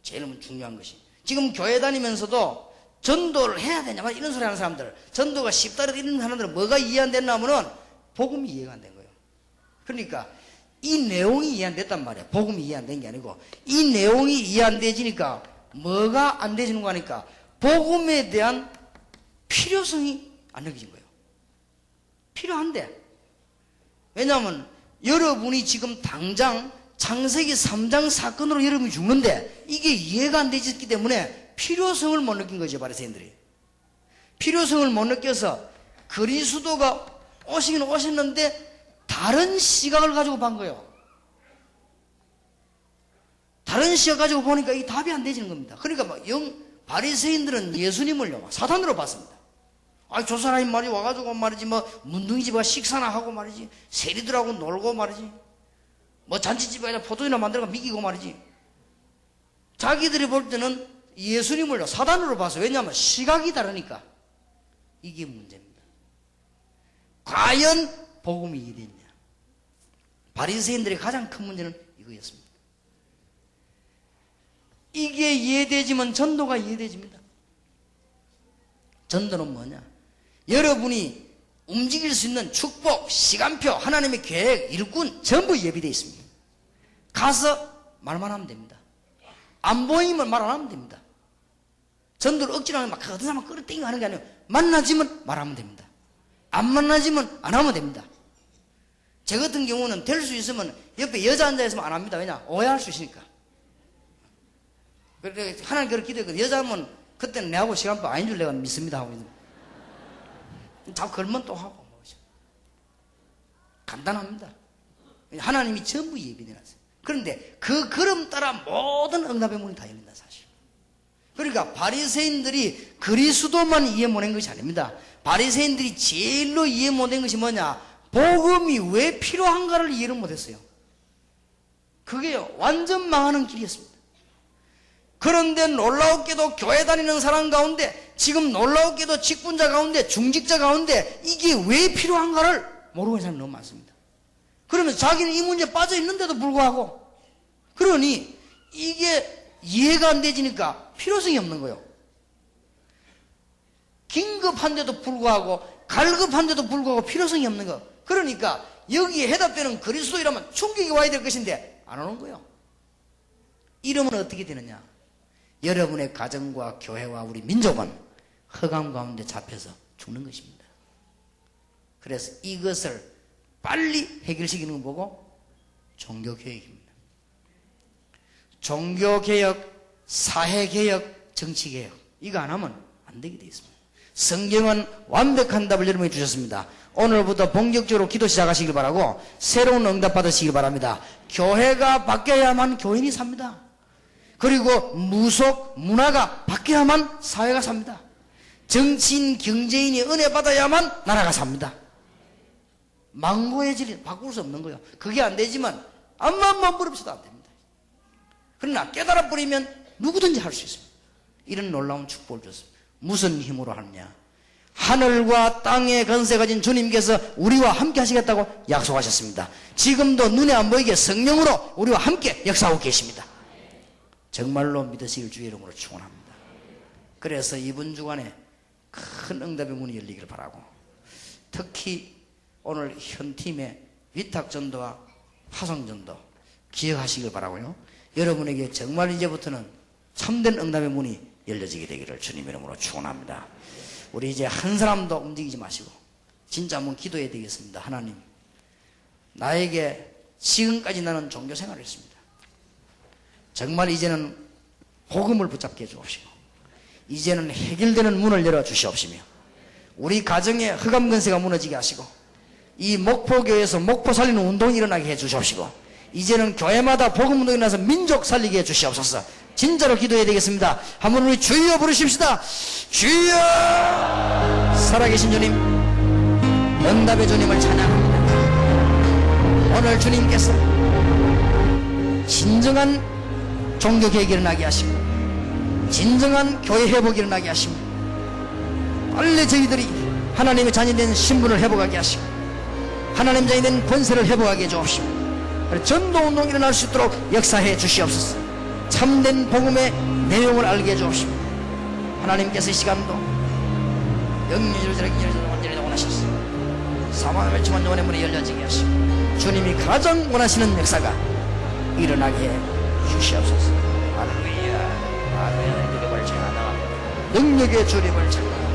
제일 중요한 것이 지금 교회 다니면서도 전도를 해야 되냐만 이런 소리 하는 사람들, 전도가 쉽다 이런 사람들은 뭐가 이해 안 됐나 하면은 복음이 이해가 안 된 거예요. 그러니까 이 내용이 이해 안 됐단 말이에요. 복음이 이해 안 된 게 아니고 이 내용이 이해 안 되지니까 뭐가 안 되지는 거 하니까 복음에 대한 필요성이 안 느껴진 거예요. 필요한데, 왜냐하면 여러분이 지금 당장 창세기 3장 사건으로 여러분이 죽는데 이게 이해가 안 되기 때문에 필요성을 못 느낀 거죠. 바리새인들이 필요성을 못 느껴서 그리스도가 오시긴 오셨는데 다른 시각을 가지고 본 거예요. 다른 시각 가지고 보니까 이 답이 안 되지는 겁니다. 그러니까 막 바리새인들은 예수님을요 막 사탄으로 봤습니다. 아니 저 사람이 말이 와가지고 말이지 뭐 문둥이집에 식사나 하고 말이지 세리들하고 놀고 말이지 뭐 잔치집에다 포도주나 만들고 미기고 말이지. 자기들이 볼 때는 예수님을요 사단으로 봐서 왜냐하면 시각이 다르니까. 이게 문제입니다. 과연 복음이 이해됐냐. 바리새인들의 가장 큰 문제는 이거였습니다. 이게 이해되지면 전도가 이해되집니다. 전도는 뭐냐? 여러분이 움직일 수 있는 축복, 시간표, 하나님의 계획, 일꾼 전부 예비되어 있습니다. 가서 말만 하면 됩니다. 안 보이면 말 안 하면 됩니다. 전도를 억지로 하면 막 어떤 사람을 끌어당기고 하는 게 아니에요. 만나지면 말하면 됩니다. 안 만나지면 안 하면 됩니다. 제 같은 경우는 될 수 있으면 옆에 여자 앉아있으면 안 합니다. 왜냐? 오해할 수 있으니까. 그래서 하나님 그렇게 기도했거든요. 여자면 그때는 내하고 시간표 아닌 줄 내가 믿습니다 하고 있는. 자꾸 걸면 또 하고. 간단합니다. 하나님이 전부 예비해놨어요. 그런데 그 걸음 따라 모든 응답의 문이 다 열린다 사실. 그러니까 바리새인들이 그리스도만 이해 못한 것이 아닙니다. 바리새인들이 제일로 이해 못한 것이 뭐냐? 복음이 왜 필요한가를 이해를 못했어요. 그게요 완전 망하는 길이었습니다. 그런데 놀라웠게도 교회 다니는 사람 가운데 지금 놀라웠게도 직분자 가운데 중직자 가운데 이게 왜 필요한가를 모르는 사람이 너무 많습니다. 그러면 자기는 이 문제에 빠져 있는데도 불구하고 그러니 이게 이해가 안 되지니까 필요성이 없는 거예요. 긴급한데도 불구하고 갈급한데도 불구하고 필요성이 없는 거. 그러니까 여기에 해답되는 그리스도이라면 충격이 와야 될 것인데 안 오는 거예요. 이러면 어떻게 되느냐? 여러분의 가정과 교회와 우리 민족은 흑암 가운데 잡혀서 죽는 것입니다. 그래서 이것을 빨리 해결시키는 거 보고 종교개혁입니다. 종교개혁, 사회개혁, 정치개혁 이거 안 하면 안 되게 되어 있습니다. 성경은 완벽한 답을 여러분이 주셨습니다. 오늘부터 본격적으로 기도 시작하시길 바라고 새로운 응답 받으시길 바랍니다. 교회가 바뀌어야만 교인이 삽니다. 그리고 무속, 문화가 바뀌어야만 사회가 삽니다. 정치인, 경제인이 은혜 받아야만 나라가 삽니다. 망고의 질이 바꿀 수 없는 거예요. 그게 안 되지만 암만 부릅서도 안 됩니다. 그러나 깨달아 버리면 누구든지 할 수 있습니다. 이런 놀라운 축복을 줬습니다. 무슨 힘으로 하느냐? 하늘과 땅의 권세 가진 주님께서 우리와 함께 하시겠다고 약속하셨습니다. 지금도 눈에 안 보이게 성령으로 우리와 함께 역사하고 계십니다. 정말로 믿으시길 주의 이름으로 축원합니다. 그래서 이번 주간에 큰 응답의 문이 열리기를 바라고 특히 오늘 현 팀의 위탁전도와 파송전도 기억하시길 바라고요. 여러분에게 정말 이제부터는 참된 응답의 문이 열려지게 되기를 주님 이름으로 축원합니다. 우리 이제 한 사람도 움직이지 마시고 진짜 한번 기도해야 되겠습니다. 하나님, 나에게 지금까지 나는 종교 생활을 했습니다. 정말 이제는 복음을 붙잡게 해주옵시고 이제는 해결되는 문을 열어주시옵시며 우리 가정의 흑암 근세가 무너지게 하시고 이 목포교회에서 목포 살리는 운동이 일어나게 해주시옵시고 이제는 교회마다 복음 운동이 일어나서 민족 살리게 해주시옵소서. 진짜로 기도해야 되겠습니다. 한번 우리 주여 부르십시다. 주여! 살아계신 주님, 응답의 주님을 찬양합니다. 오늘 주님께서 진정한 종교개혁이 일어나게 하시고 진정한 교회 회복이 일어나게 하시고 빨리 저희들이 하나님의 자녀된 신분을 회복하게 하시고 하나님 자녀된 권세를 회복하게 해주옵시고 전도운동이 일어날 수 있도록 역사해 주시옵소서. 참된 복음의 내용을 알게 해주옵시고 하나님께서 이 시간도 영리를 완전히 원하셨어. 사망을 멸치만 영혼의 문이 열려지게 하시고 주님이 가장 원하시는 역사가 일어나게 해 주시옵소서. 할렐루야. 할렐루야. 능력의 주님을 찬양합니다.